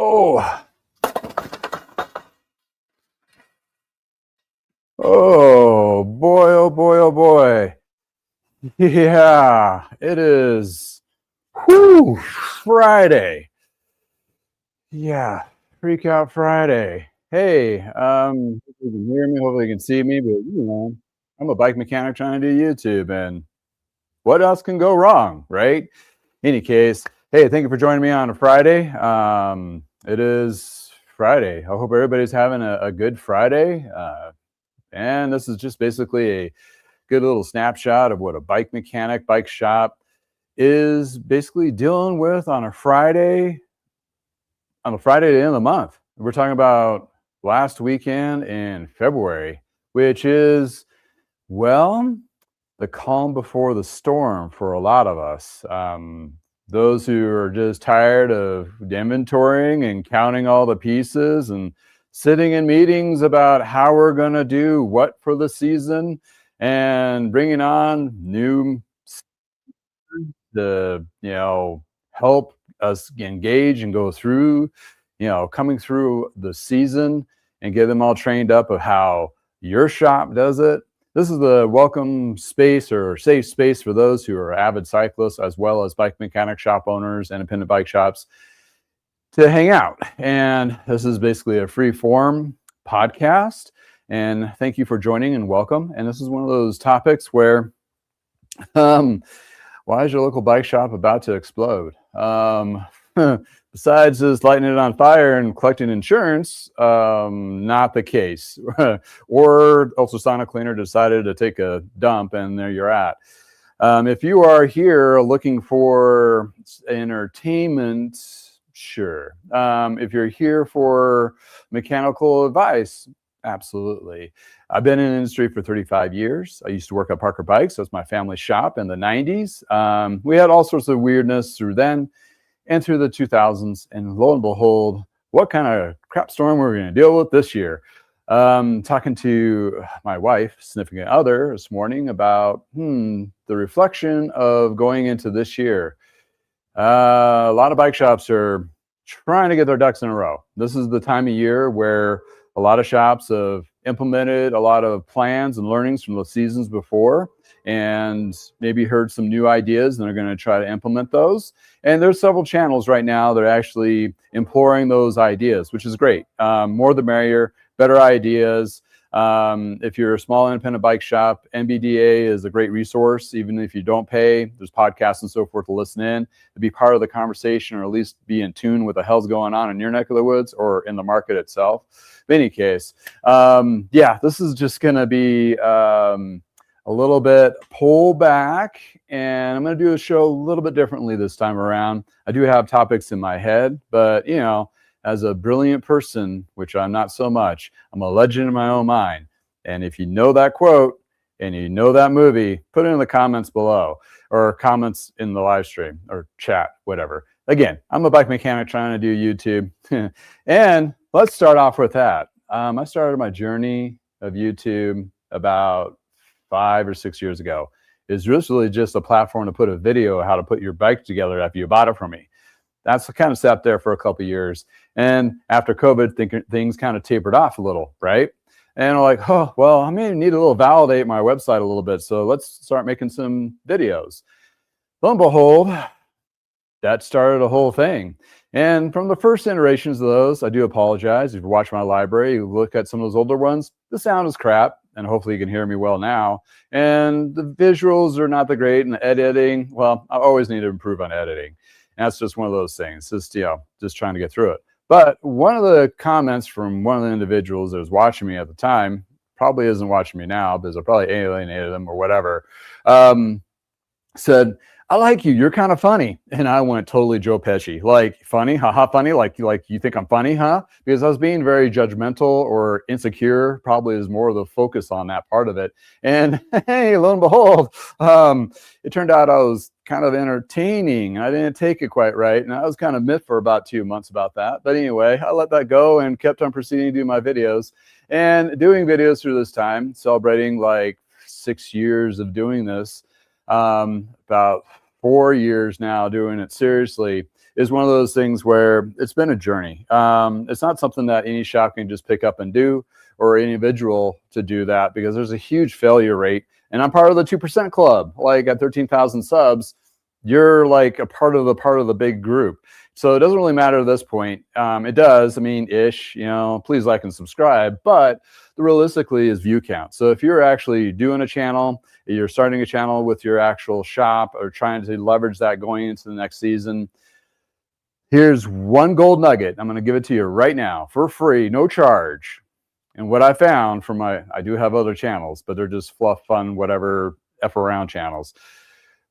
Oh, oh boy, oh boy, oh boy. Yeah, it is. Whew, Friday. Yeah, Freak Out Friday. Hey, hopefully you can hear me, hopefully you can see me, but I'm a bike mechanic trying to do YouTube, and what else can go wrong, right? Any case, hey, thank you for joining me on a Friday. It is Friday. I hope everybody's having a good Friday. And this is just basically a good little snapshot of what a bike mechanic, bike shop is basically dealing with on the end of the month. We're talking about last weekend in February, which is, well, the calm before the storm for a lot of us. Those who are just tired of inventorying and counting all the pieces and sitting in meetings about how we're going to do what for the season and bringing on new to help us engage and go through coming through the season and get them all trained up of how your shop does it. This is the welcome space or safe space for those who are avid cyclists as well as bike mechanic shop owners, independent bike shops, to hang out. And this is basically a free form podcast. And thank you for joining and welcome. And this is one of those topics where why is your local bike shop about to explode? Besides just lighting it on fire and collecting insurance, not the case. Or ultrasonic cleaner decided to take a dump and there you're at. If you are here looking for entertainment, sure. If you're here for mechanical advice, absolutely. I've been in the industry for 35 years. I used to work at Parker Bikes. That's my family shop in the 90s. We had all sorts of weirdness through then and through the 2000s. And lo and behold, what kind of crap storm we're going to deal with this year? Talking to my wife, significant other, this morning about the reflection of going into this year. A lot of bike shops are trying to get their ducks in a row. This is the time of year where a lot of shops have implemented a lot of plans and learnings from the seasons before and maybe heard some new ideas and they're going to try to implement those. And there's several channels right now that are actually imploring those ideas, which is great. More the merrier, better ideas. If you're a small independent bike shop, NBDA is a great resource. Even if you don't pay, there's podcasts and so forth to listen in, to be part of the conversation, or at least be in tune with the hell's going on in your neck of the woods or in the market itself. In any case, this is just going to be a little bit pull back, and I'm going to do a show a little bit differently this time around. I do have topics in my head, but as a brilliant person, which I'm not so much, I'm a legend in my own mind. And if you know that quote and you know that movie, put it in the comments below or comments in the live stream or chat, whatever. Again, I'm a bike mechanic trying to do YouTube. And let's start off with that. I started my journey of YouTube about 5 or 6 years ago. It's really just a platform to put a video of how to put your bike together after you bought it from me. That's kind of sat there for a couple of years. And after COVID, things kind of tapered off a little, right? And I'm like, oh, well, I may need a little validate my website a little bit. So let's start making some videos. Lo and behold, that started a whole thing. And from the first iterations of those, I do apologize. If you watch my library, you look at some of those older ones, the sound is crap. And hopefully you can hear me well now. And the visuals are not that great. And the editing, well, I always need to improve on editing. And that's just one of those things, just trying to get through it. But one of the comments from one of the individuals that was watching me at the time, probably isn't watching me now because I probably alienated them or whatever, said, I like you. You're kind of funny. And I went totally Joe Pesci. Like, funny? Haha, funny? Like you think I'm funny, huh? Because I was being very judgmental or insecure, probably is more of the focus on that part of it. And hey, lo and behold, it turned out I was kind of entertaining. I didn't take it quite right. And I was kind of miffed for about 2 months about that. But anyway, I let that go and kept on proceeding to do my videos and doing videos through this time, celebrating like 6 years of doing this. About 4 years now doing it seriously. is one of those things where it's been a journey. It's not something that any shop can just pick up and do, or any individual to do that, because there's a huge failure rate. And I'm part of the 2% club. Like at 13,000 subs, you're like a part of the big group. So it doesn't really matter at this point. It does, I mean, ish, you know, please like and subscribe, but realistically is view count. So if you're actually doing a channel, you're starting a channel with your actual shop or trying to leverage that going into the next season, here's one gold nugget. I'm going to give it to you right now for free, no charge. And what I found from I do have other channels, but they're just fluff, fun, whatever, F around channels.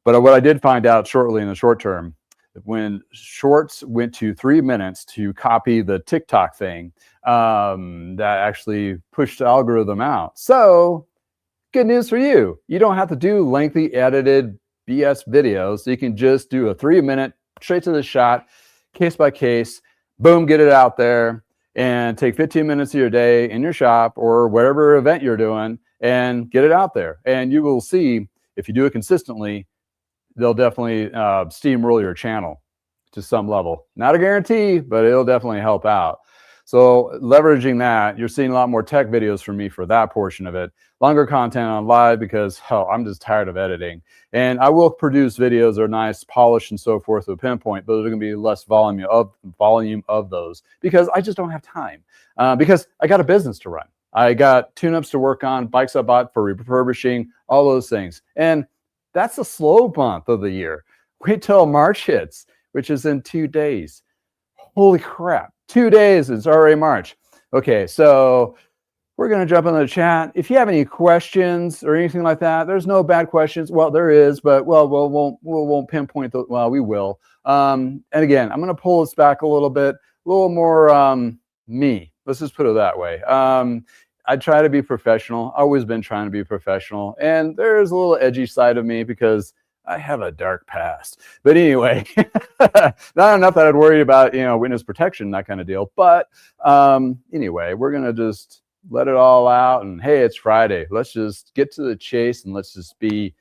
But what I did find out shortly in the short term, when shorts went to 3 minutes to copy the TikTok thing, that actually pushed the algorithm out. So good news for you. You don't have to do lengthy edited BS videos. So you can just do a 3-minute straight to the shot, case by case, boom, get it out there, and take 15 minutes of your day in your shop or whatever event you're doing and get it out there. And you will see, if you do it consistently, they'll definitely steamroll your channel to some level. Not a guarantee, but it'll definitely help out. So leveraging that, you're seeing a lot more tech videos from me for that portion of it. Longer content on live because, hell, I'm just tired of editing. And I will produce videos that are nice, polished, and so forth with Pinpoint, but there's going to be less volume of those because I just don't have time. Because I got a business to run. I got tune-ups to work on, bikes I bought for refurbishing, all those things. And that's a slow month of the year. Wait till March hits, which is in 2 days. Holy crap. 2 days, it's already March. Okay, so we're going to jump into the chat. If you have any questions or anything like that, there's no bad questions. Well, there is, but we won't pinpoint those. Well, we will. And again, I'm going to pull this back a little bit, a little more me. Let's just put it that way. I try to be professional. Always been trying to be professional. And there's a little edgy side of me because I have a dark past. But anyway, not enough that I'd worry about, you know, witness protection, that kind of deal. But anyway, we're going to just let it all out. And hey, it's Friday. Let's just get to the chase and let's be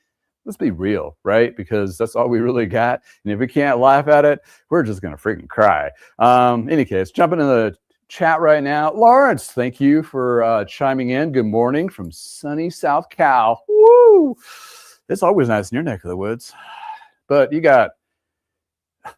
real, right? Because that's all we really got. And if we can't laugh at it, we're just going to freaking cry. Any case, jumping into the chat right now. Lawrence, thank you for chiming in. Good morning from sunny South Cal. Woo! It's always nice in your neck of the woods. But I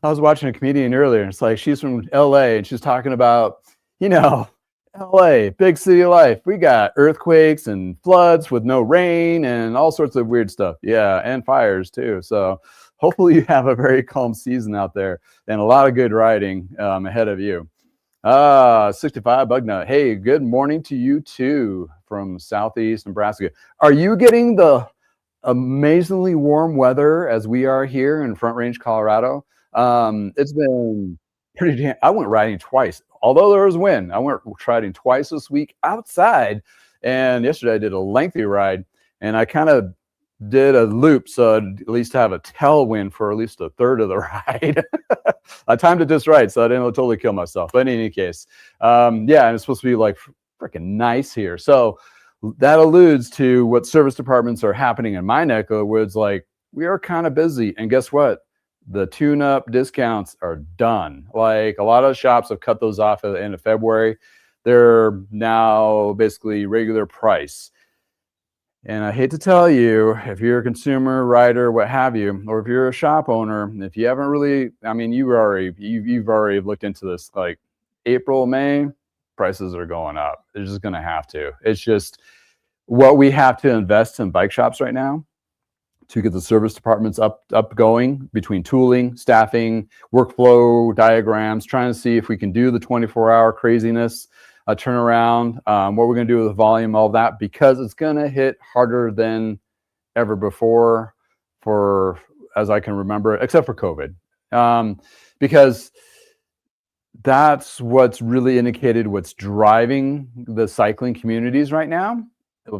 was watching a comedian earlier, and it's like she's from LA, and she's talking about, you know, LA, big city life. We got earthquakes and floods with no rain and all sorts of weird stuff. Yeah, and fires too. So hopefully you have a very calm season out there and a lot of good riding ahead of you. 65 Bugnut. Hey, good morning to you too from Southeast Nebraska. Are you getting the amazingly warm weather as we are here in Front Range, Colorado? It's been pretty damn. I went riding twice, although there was wind. I went riding twice this week outside, and yesterday I did a lengthy ride, and I kind of did a loop, so I'd at least have a tailwind for at least a third of the ride. I timed it just right, so I didn't totally kill myself. But in any case, yeah, and it's supposed to be like freaking nice here. So that alludes to what service departments are happening in my neck of the woods. Like, we are kind of busy, and guess what? The tune-up discounts are done. Like, a lot of shops have cut those off at the end of February. They're now basically regular price. And I hate to tell you, if you're a consumer, rider, what have you, or if you're a shop owner, if you haven't really, I mean, you've already looked into this, like April, May, prices are going up. They're just going to have to. It's just what we have to invest in bike shops right now to get the service departments up going, between tooling, staffing, workflow diagrams, trying to see if we can do the 24-hour craziness, turnaround, what we're going to do with the volume, all that, because it's going to hit harder than ever before, for as I can remember, except for COVID, because that's what's really indicated what's driving the cycling communities right now.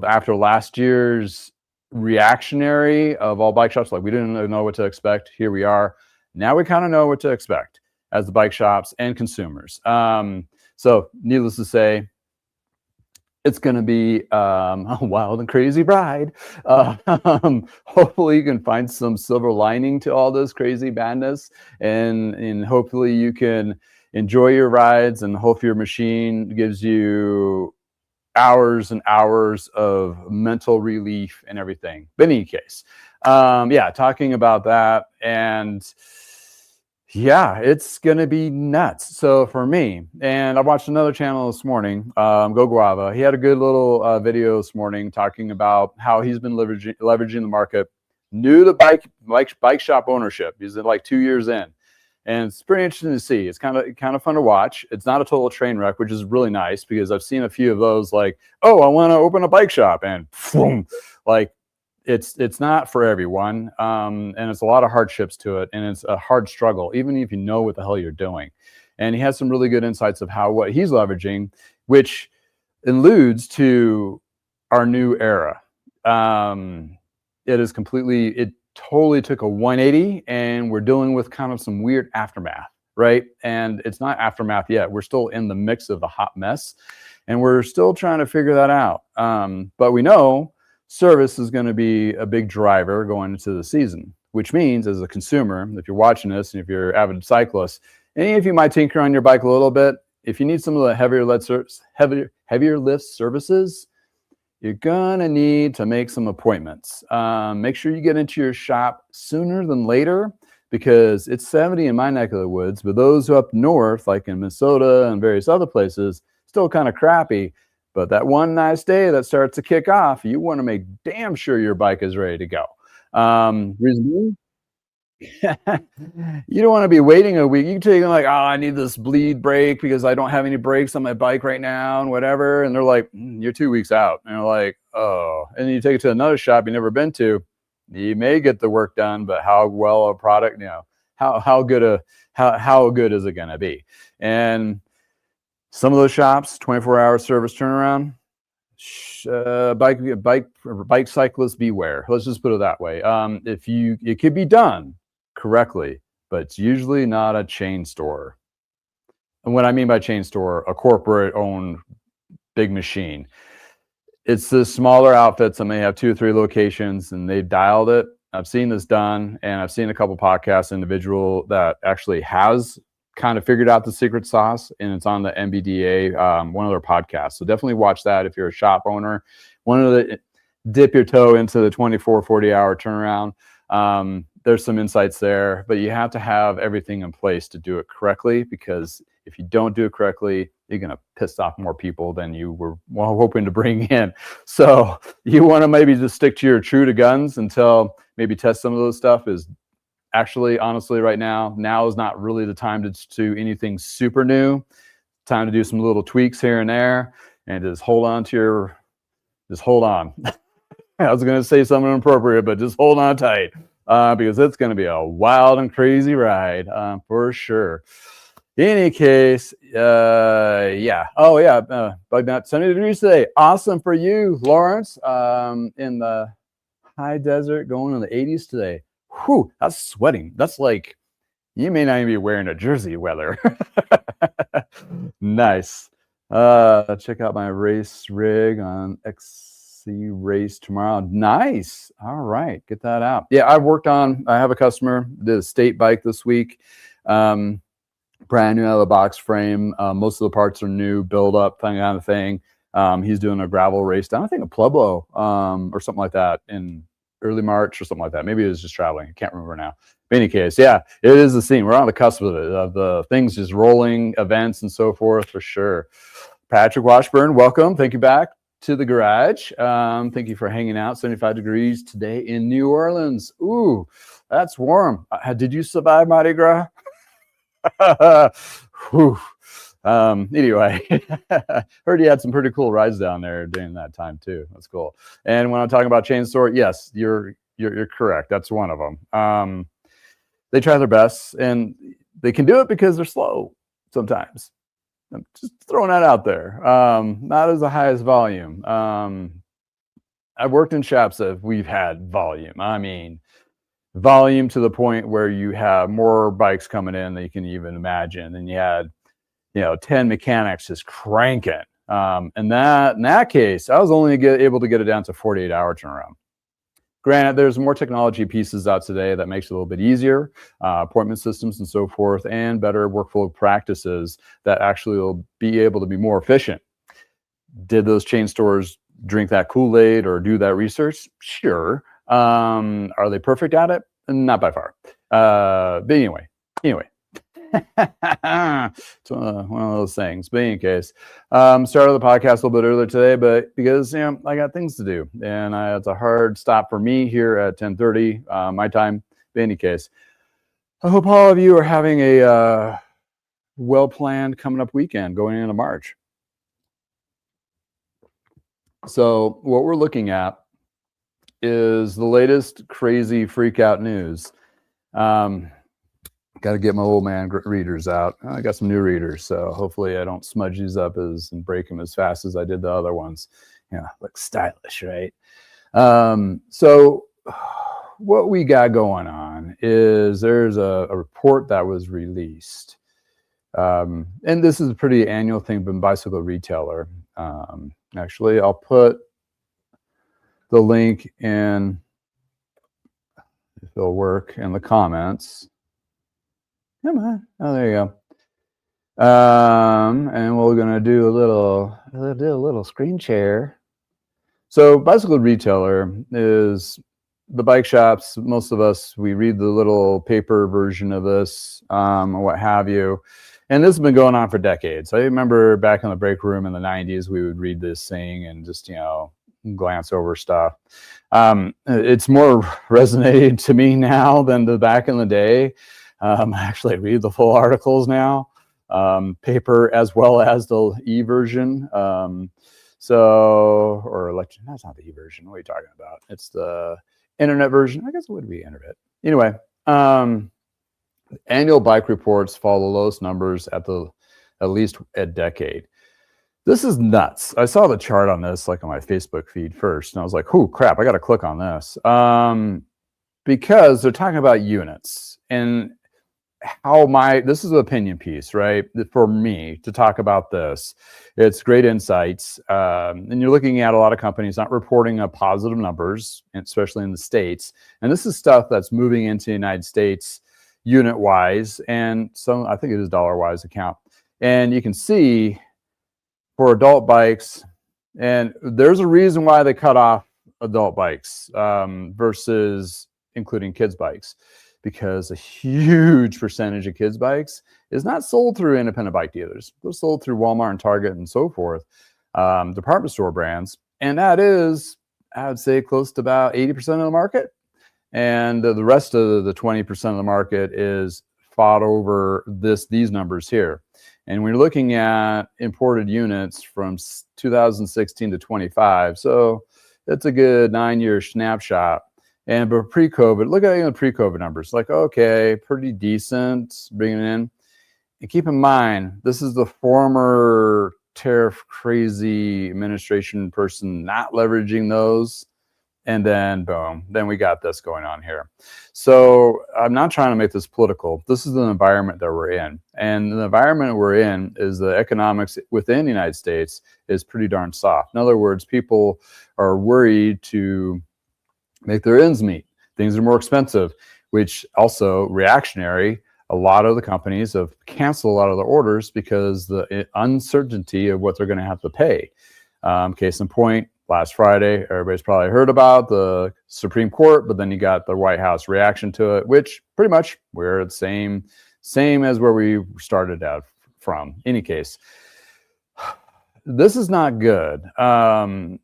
After last year's reactionary of all bike shops, like we didn't know what to expect. Here we are. Now we kind of know what to expect as the bike shops and consumers. So needless to say, it's going to be a wild and crazy ride. Hopefully you can find some silver lining to all this crazy madness, and hopefully you can enjoy your rides, and hope your machine gives you hours and hours of mental relief and everything. But in any case, yeah, talking about that, and yeah, it's gonna be nuts. So for me, and I watched another channel this morning, Go Guava. He had a good little video this morning talking about how he's been leveraging the market, new to bike shop ownership. He's like 2 years in, and it's pretty interesting to see. It's kind of fun to watch. It's not a total train wreck, which is really nice, because I've seen a few of those, like, oh, I want to open a bike shop, and boom, like, it's not for everyone, and it's a lot of hardships to it, and it's a hard struggle, even if you know what the hell you're doing. And he has some really good insights of what he's leveraging, which alludes to our new era. It totally took a 180, and we're dealing with kind of some weird aftermath, right? And it's not aftermath yet. We're still in the mix of the hot mess, and we're still trying to figure that out. But we know service is going to be a big driver going into the season, which means, as a consumer, if you're watching this and if you're an avid cyclist, any of you might tinker on your bike a little bit, if you need some of the heavier lift services, you're gonna need to make some appointments. Make sure you get into your shop sooner than later, because it's 70 in my neck of the woods, but those who up north, like in Minnesota and various other places, still kind of crappy. But that one nice day that starts to kick off, you want to make damn sure your bike is ready to go. Reason you don't want to be waiting a week. You can take like, oh, I need this bleed brake because I don't have any brakes on my bike right now, and whatever. And they're like, you're 2 weeks out. And you're like, oh. And then you take it to another shop you've never been to. You may get the work done, but how well a product, how good is it going to be? And some of those shops, 24-hour service turnaround, bike cyclists beware. Let's just put it that way. It could be done correctly, but it's usually not a chain store. And what I mean by chain store, a corporate-owned big machine. It's the smaller outfits that may have 2 or 3 locations, and they've dialed it. I've seen this done, and I've seen a couple podcasts, individual that actually has kind of figured out the secret sauce, and it's on the MBDA, one of their podcasts. So definitely watch that if you're a shop owner. Dip your toe into the 24, 40-hour turnaround. There's some insights there, but you have to have everything in place to do it correctly, because if you don't do it correctly, you're going to piss off more people than you were hoping to bring in. So you want to maybe just stick to your true to guns until maybe test some of those stuff. Is actually, honestly, right now is not really the time to do anything super new. Time to do some little tweaks here and there, and just hold on. I was going to say something inappropriate, but just hold on tight, because it's going to be a wild and crazy ride, for sure. In any case, yeah. Oh, yeah. Bug Nut, 70 degrees today. Awesome for you, Lawrence. In the high desert, going in the 80s today. Whew, that's sweating. That's like, you may not even be wearing a jersey weather. Nice. Check out my race rig on XC Race tomorrow. Nice. All right, get that out. Yeah, I have a customer, did a state bike this week. Brand new out of the box frame. Most of the parts are new, build up, kind of thing. He's doing a gravel race down, I think, a Pueblo, or something like that, in early March or something like that. Maybe it was just traveling. I can't remember now. In any case, yeah, it is the scene. We're on the cusp of it, of the things just rolling, events and so forth, for sure. Patrick Washburn, welcome. Thank you back to the garage. Thank you for hanging out. 75 degrees today in New Orleans. Ooh, that's warm. Did you survive Mardi Gras? Anyway, heard you had some pretty cool rides down there during that time too. That's cool. And when I'm talking about chain store, yes, you're correct. That's one of them. They try their best, and they can do it because they're slow sometimes. I'm just throwing that out there. Not as the highest volume. I've worked in shops that we've had volume. I mean, volume to the point where you have more bikes coming in than you can even imagine. And you had, 10 mechanics just cranking. In that case, I was only able to get it down to 48-hour turnaround. Granted, there's more technology pieces out today that makes it a little bit easier, appointment systems and so forth, and better workflow practices that actually will be able to be more efficient. Did those chain stores drink that Kool-Aid or do that research? Sure. Are they perfect at it? Not by far. But anyway. It's one of those things. But in any case, started the podcast a little bit earlier today, but because I got things to do, and it's a hard stop for me here at 10:30 my time. But in any case, I hope all of you are having a well-planned coming up weekend going into March. So what we're looking at is the latest crazy freak out news. Got to get my old man readers out. I got some new readers, so hopefully I don't smudge these up and break them as fast as I did the other ones. Look stylish, right? So what we got going on is there's a report that was released. And this is a pretty annual thing from Bicycle Retailer. Actually, I'll put the link in, if it'll work, in the comments. Come on. Oh, there you go. And we're gonna do a little screen share. So Bicycle Retailer is the bike shops. Most of us, we read the little paper version of this, or what have you. And this has been going on for decades. I remember back in the break room in the 90s, we would read this thing and just, glance over stuff. It's more resonating to me now than the back in the day. Actually, I read the full articles now, paper as well as the e-version. Or electric, that's not the e-version. What are you talking about? It's the internet version. I guess it would be internet. Anyway, annual bike reports follow the lowest numbers at least a decade. This is nuts. I saw the chart on this on my Facebook feed first, and I was like, "Oh crap! I got to click on this," because they're talking about units and this is an opinion piece, right? For me to talk about this, it's great insights, and you're looking at a lot of companies not reporting positive numbers, especially in the States, and this is stuff that's moving into the United States unit wise, and so I think it is dollar wise account, and you can see for adult bikes, and there's a reason why they cut off adult bikes versus including kids bikes, because a huge percentage of kids bikes is not sold through independent bike dealers. They're sold through Walmart and Target and so forth, department store brands, and that is, I would say, close to about 80% of the market. And the rest of the 20% of the market is fought over these numbers here. And we're looking at imported units from 2016 to 25. So that's a good 9-year snapshot. And but pre-COVID, look at the pre-COVID numbers. Okay, pretty decent, bringing it in. And keep in mind, this is the former tariff crazy administration person not leveraging those. And then boom, then we got this going on here. So I'm not trying to make this political. This is the environment that we're in. And the environment we're in is the economics within the United States is pretty darn soft. In other words, people are worried to make their ends meet. Things are more expensive, which also reactionary. A lot of the companies have canceled a lot of their orders because the uncertainty of what they're going to have to pay. Case in point, last Friday, everybody's probably heard about the Supreme Court, but then you got the White House reaction to it, which pretty much we're the same as where we started out from. Any case, this is not good.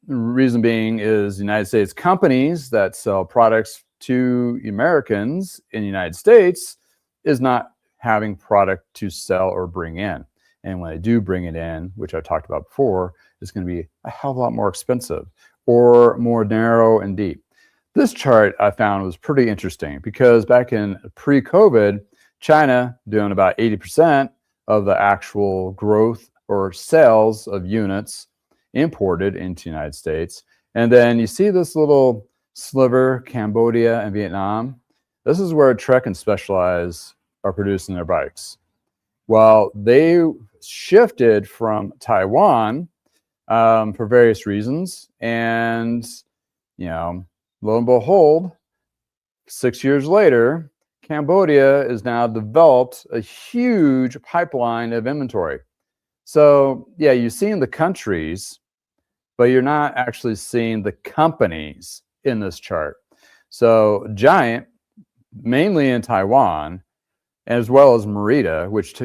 Reason being is the United States companies that sell products to Americans in the United States is not having product to sell or bring in. And when they do bring it in, which I talked about before, it's going to be a hell of a lot more expensive or more narrow and deep. This chart I found was pretty interesting because back in pre-COVID, China doing about 80% of the actual growth or sales of units imported into the United States. And then you see this little sliver, Cambodia and Vietnam. This is where Trek and Specialized are producing their bikes. Well, they shifted from Taiwan for various reasons. And, lo and behold, 6 years later, Cambodia has now developed a huge pipeline of inventory. So, yeah, you're seeing the countries, but you're not actually seeing the companies in this chart. So, Giant, mainly in Taiwan, as well as Merida, which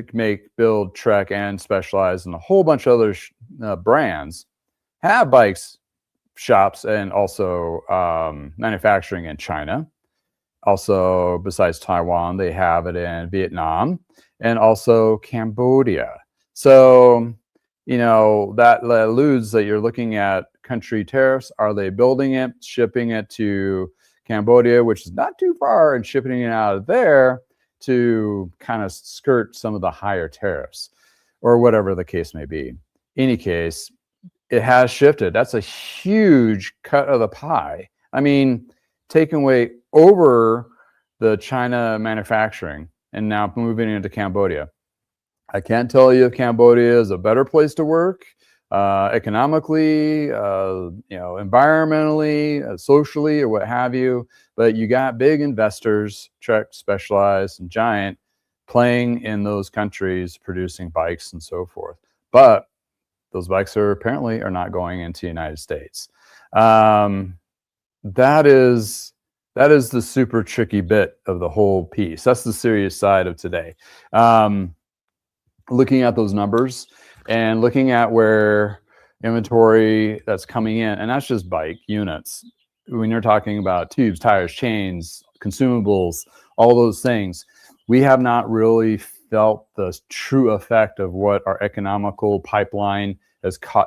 build, Trek, and Specialized, and a whole bunch of other brands, have bikes shops and also manufacturing in China. Also, besides Taiwan, they have it in Vietnam and also Cambodia. So, that alludes that you're looking at country tariffs. Are they building it, shipping it to Cambodia, which is not too far, and shipping it out of there to kind of skirt some of the higher tariffs, or whatever the case may be? Any case, it has shifted. That's a huge cut of the pie. I mean, taking away over the China manufacturing and now moving into Cambodia. I can't tell you if Cambodia is a better place to work, economically, environmentally, socially, or what have you. But you got big investors, Trek, Specialized, and Giant, playing in those countries, producing bikes and so forth. But those bikes apparently are not going into the United States. That is the super tricky bit of the whole piece. That's the serious side of today. Looking at those numbers and looking at where inventory that's coming in, and that's just bike units. When you're talking about tubes, tires, chains, consumables, all those things, we have not really felt the true effect of what our economical pipeline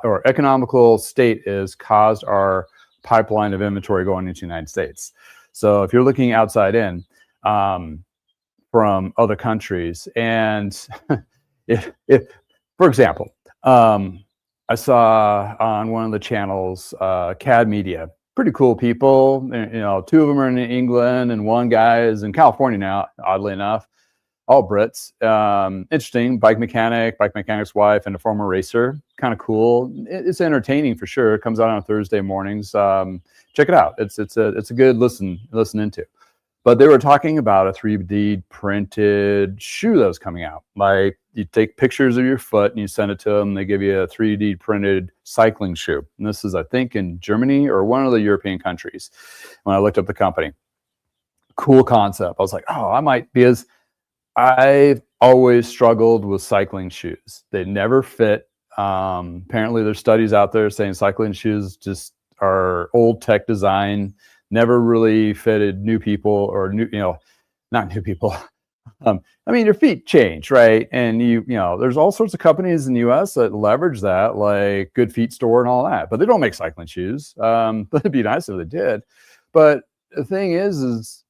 or economical state has caused our pipeline of inventory going into the United States. So if you're looking outside in from other countries, and if for example, I saw on one of the channels, CAD Media, pretty cool people. Two of them are in England and one guy is in California now, oddly enough. All Brits. Interesting. Bike mechanic's wife, and a former racer. Kind of cool. It's entertaining for sure. It comes out on Thursday mornings. Check it out. It's a good listen into. But they were talking about a 3D printed shoe that was coming out. Like, you take pictures of your foot and you send it to them. They give you a 3D printed cycling shoe. And this is, I think, in Germany or one of the European countries. When I looked up the company, cool concept. I was like, oh, I might, because I've always struggled with cycling shoes. They never fit. Apparently, there's studies out there saying cycling shoes just are old tech design. Never really fitted new people, or not new people. Your feet change, right? And there's all sorts of companies in the US that leverage that, like Good Feet Store and all that, but they don't make cycling shoes. But it'd be nice if they did. But the thing is,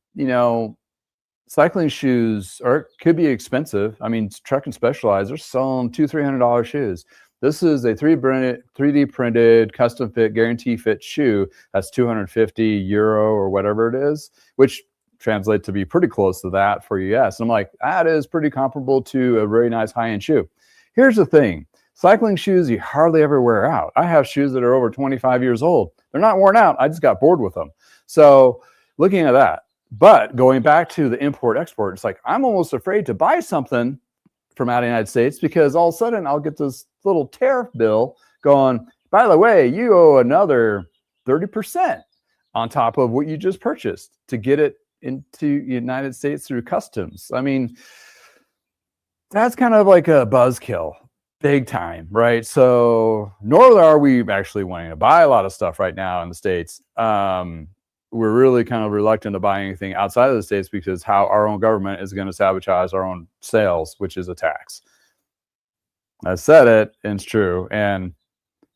cycling shoes could be expensive. Trek and Specialized are selling $200-$300 shoes. This is a 3D printed, custom fit, guarantee fit shoe. That's €250 or whatever it is, which translates to be pretty close to that for US. And I'm like, that is pretty comparable to a very nice high-end shoe. Here's the thing. Cycling shoes you hardly ever wear out. I have shoes that are over 25 years old. They're not worn out. I just got bored with them. So looking at that. But going back to the import-export, it's like I'm almost afraid to buy something from out of the United States, because all of a sudden I'll get this little tariff bill going, by the way, you owe another 30% on top of what you just purchased to get it into the United States through customs. That's kind of like a buzzkill, big time, right? So nor are we actually wanting to buy a lot of stuff right now in the States. We're really kind of reluctant to buy anything outside of the States because how our own government is going to sabotage our own sales, which is a tax. I said it, and it's true. And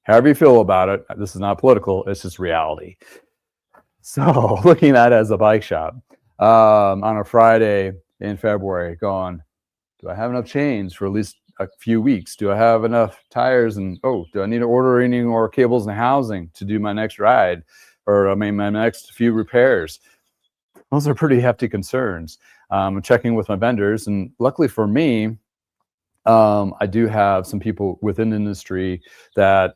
however you feel about it, this is not political, it's just reality. So looking at it as a bike shop on a Friday in February, going, do I have enough chains for at least a few weeks? Do I have enough tires? And do I need to order any more cables and housing to do my next ride? Or my next few repairs? Those are pretty hefty concerns. I'm checking with my vendors, and luckily for me, I do have some people within the industry that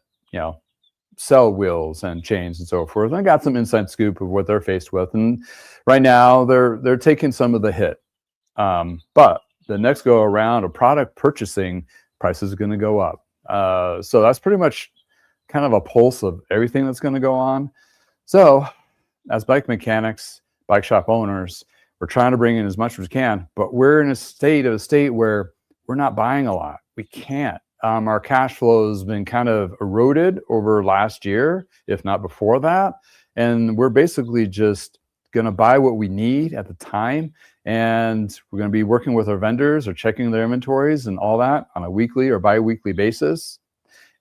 sell wheels and chains and so forth. And I got some inside scoop of what they're faced with. And right now they're taking some of the hit. But the next go around of product purchasing, prices are going to go up. So that's pretty much kind of a pulse of everything that's going to go on. So as bike mechanics, bike shop owners, we're trying to bring in as much as we can, but we're in a state where we're not buying a lot. We can't. Our cash flow has been kind of eroded over last year, if not before that. And we're basically just going to buy what we need at the time. And we're going to be working with our vendors or checking their inventories and all that on a weekly or bi-weekly basis.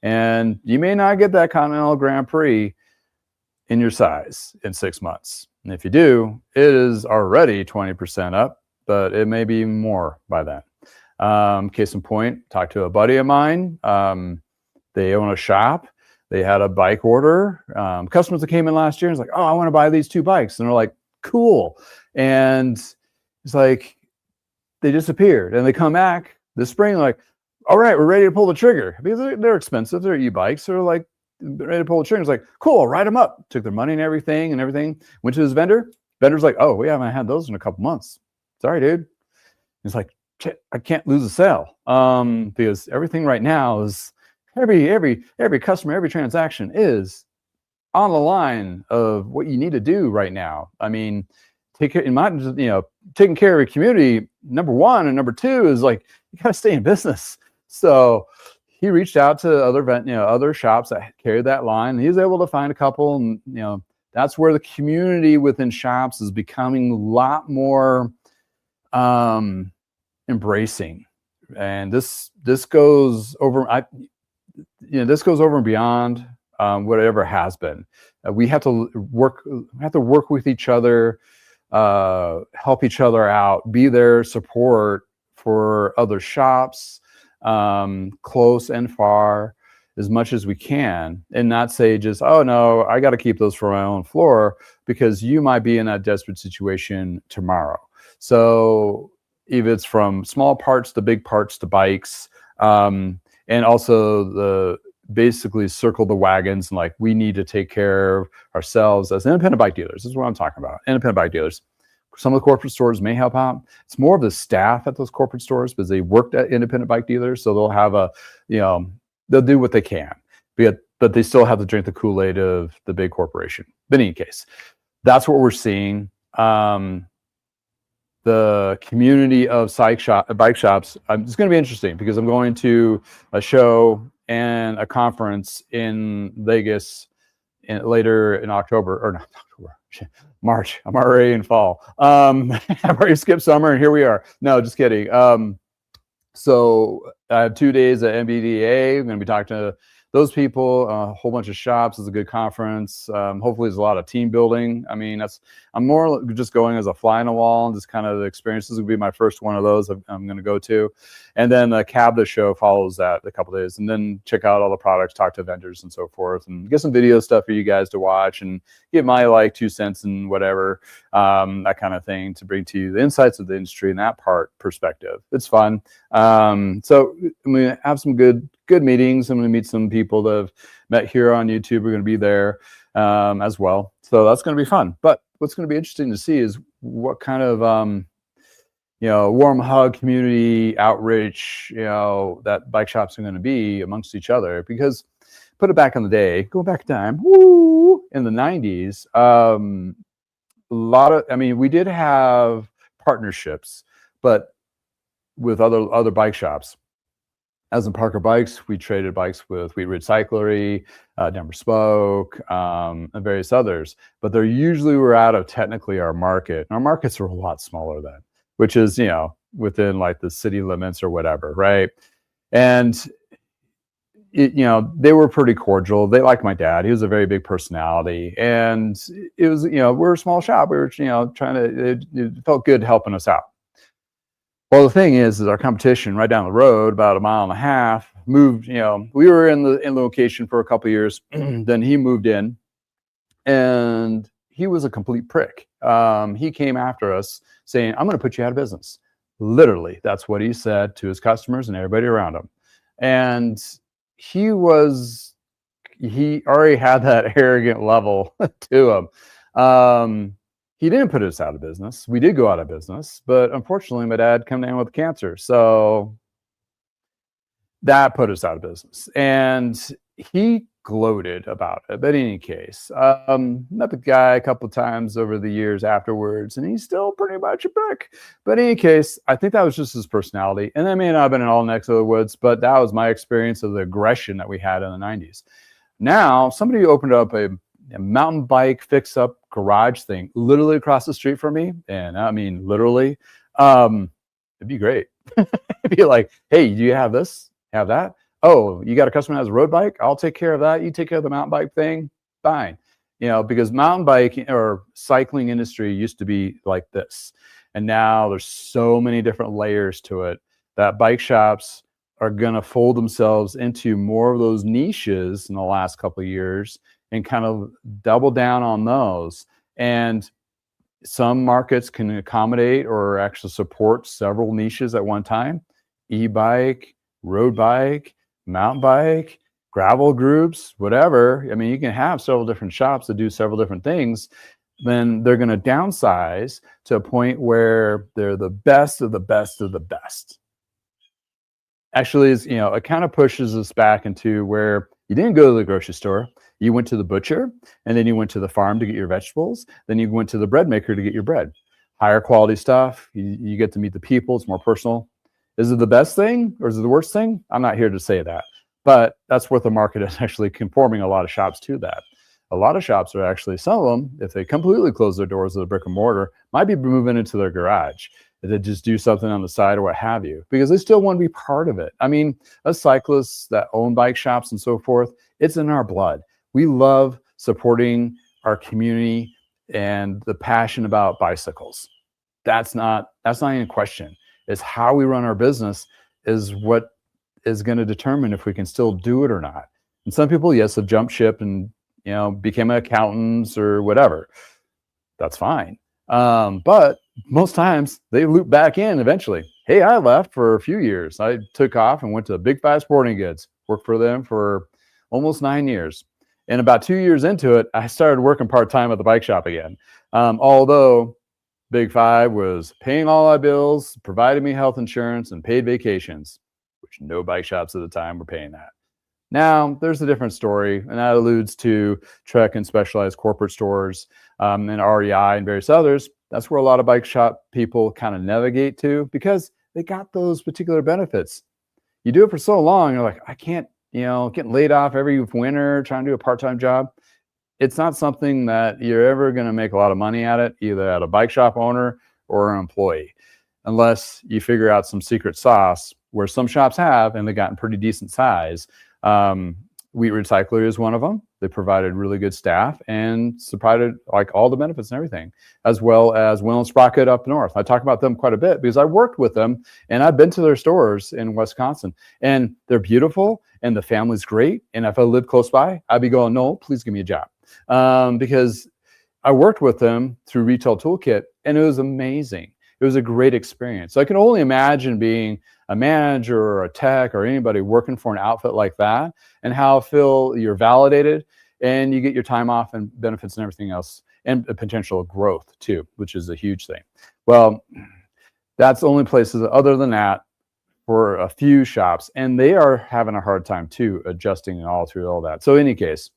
And you may not get that Continental Grand Prix in your size in 6 months. And if you do, it is already 20% up, but it may be more by then. Case in point, talked to a buddy of mine. They own a shop. They had a bike order. Customers that came in last year and was like, oh, I want to buy these 2 bikes. And they're like, cool. And it's like, they disappeared. And they come back this spring, like, all right, we're ready to pull the trigger. Because they're expensive. They're e-bikes. They're like, ready to pull the trigger. It's like, cool, I'll write them up. Took their money and everything. Went to his vendor. Vendor's like, oh, we haven't had those in a couple months. Sorry, dude. He's like, I can't lose a sale. Because everything right now is every customer, every transaction is on the line of what you need to do right now. I mean, taking care of your community, number one, and number two is like, you got to stay in business. So he reached out to other shops that carried that line. He was able to find a couple, and that's where the community within shops is becoming a lot more embracing. And this goes over. This goes over and beyond whatever has been. We have to work with each other, help each other out, be there, support for other shops, close and far, as much as we can, and not say just, oh no, I got to keep those for my own floor, because you might be in that desperate situation tomorrow. So if it's from small parts to big parts to bikes, and also basically circle the wagons, and like, we need to take care of ourselves as independent bike dealers. This is what I'm talking about. Independent bike dealers. Some of the corporate stores may help out. It's more of the staff at those corporate stores, because they worked at independent bike dealers. So they'll have they'll do what they can, but they still have to drink the Kool-Aid of the big corporation. But in any case, that's what we're seeing. The community of bike shops, it's going to be interesting, because I'm going to a show and a conference in Vegas later in March. I'm already in fall. I've already skipped summer, and here we are. No, just kidding. So I have 2 days at MBDA. I'm going to be talking to those people, a whole bunch of shops. It's a good conference. Hopefully there's a lot of team building. I mean, I'm more just going as a fly on the wall, and just kind of the experience. This will be my first one of those I'm going to go to. And then the CABDA show follows that a couple days, and then check out all the products, talk to vendors and so forth, and get some video stuff for you guys to watch, and give my 2 cents and whatever, that kind of thing, to bring to you the insights of the industry and that perspective. It's fun. So I'm going to have some good meetings. I'm going to meet some people that have met here on YouTube. We're going to be there as well. So that's going to be fun. But what's going to be interesting to see is what kind of warm hug, community outreach, that bike shops are going to be amongst each other. Because put it back in the day, go back in time, in the 90s, we did have partnerships, but with other bike shops. As in Parker Bikes, we traded bikes with Wheat Ridge Cyclery, Denver Spoke, and various others. But they usually were out of technically our market. And our markets were a lot smaller then, which is, within like the city limits or whatever, right? And they were pretty cordial. They liked my dad. He was a very big personality. And it was, we're a small shop. We were, it felt good helping us out. Well, the thing is our competition right down the road, about 1.5 miles, moved. We were in the location for a couple of years. Then he moved in, and he was a complete prick. He came after us saying, "I'm going to put you out of business." Literally, that's what he said to his customers and everybody around him. And he was, he already had that arrogant level to him. He didn't put us out of business. We did go out of business, but unfortunately, my dad came down with cancer. So that put us out of business. And he gloated about it. But in any case, met the guy a couple of times over the years afterwards, and he's still pretty much a prick. But in any case, I think that was just his personality. And that may not have been an all next to the woods, but that was my experience of the aggression that we had in the 90s. Now, somebody opened up a mountain bike fix-up garage thing literally across the street from me. And I mean, literally, it'd be great. It'd be like, hey, do you have this? Have that? Oh, you got a customer that has a road bike? I'll take care of that. You take care of the mountain bike thing? Fine. You know, because mountain bike or cycling industry used to be like this. And now there's so many different layers to it that bike shops are going to fold themselves into more of those niches in the last couple of years and kind of double down on those. And some markets can accommodate or actually support several niches at one time. E-bike, road bike, mountain bike, gravel groups, whatever. I mean, you can have several different shops that do several different things. Then they're going to downsize to a point where they're the best of the best of the best. Actually, is, you know, it kind of pushes us back into where you didn't go to the grocery store. You went to the butcher, and then you went to the farm to get your vegetables. Then you went to the bread maker to get your bread. Higher quality stuff. You get to meet the people. It's more personal. Is it the best thing or is it the worst thing? I'm not here to say that, but that's what the market is actually conforming a lot of shops to that. A lot of shops are actually, some of them, if they completely close their doors to the brick and mortar, might be moving into their garage. They just do something on the side or what have you, because they still want to be part of it. I mean, us cyclists that own bike shops and so forth, it's in our blood. We love supporting our community and the passion about bicycles. That's not even a question. It's how we run our business is what is going to determine if we can still do it or not. And some people, yes, have jumped ship and, you know, became accountants or whatever. That's fine. But most times they loop back in eventually. Hey, I left for a few years. I took off and went to Big Five Sporting Goods, worked for them for almost 9 years. And about 2 years into it, I started working part-time at the bike shop again. Although Big Five was paying all my bills, provided me health insurance, and paid vacations, which no bike shops at the time were paying that. Now, there's a different story, and that alludes to Trek and specialized corporate stores and REI and various others. That's where a lot of bike shop people kind of navigate to because they got those particular benefits. You do it for so long, you're like, I can't, you know, getting laid off every winter, trying to do a part-time job. It's not something that you're ever going to make a lot of money at it, either at a bike shop owner or an employee, unless you figure out some secret sauce where some shops have, and they've gotten pretty decent size. Wheat Recycler is one of them. They provided really good staff and provided like all the benefits and everything, as well as Will and Sprocket up north. I talk about them quite a bit because I worked with them and I've been to their stores in Wisconsin, and they're beautiful and the family's great. And if I lived close by, I'd be going, no, please give me a job. Because I worked with them through Retail Toolkit and it was amazing. It was a great experience. So I can only imagine being a manager or a tech or anybody working for an outfit like that, and how feel you're validated and you get your time off and benefits and everything else, and a potential growth too, which is a huge thing. Well, that's the only places other than that for a few shops, and they are having a hard time too adjusting and all through all that. So in any case,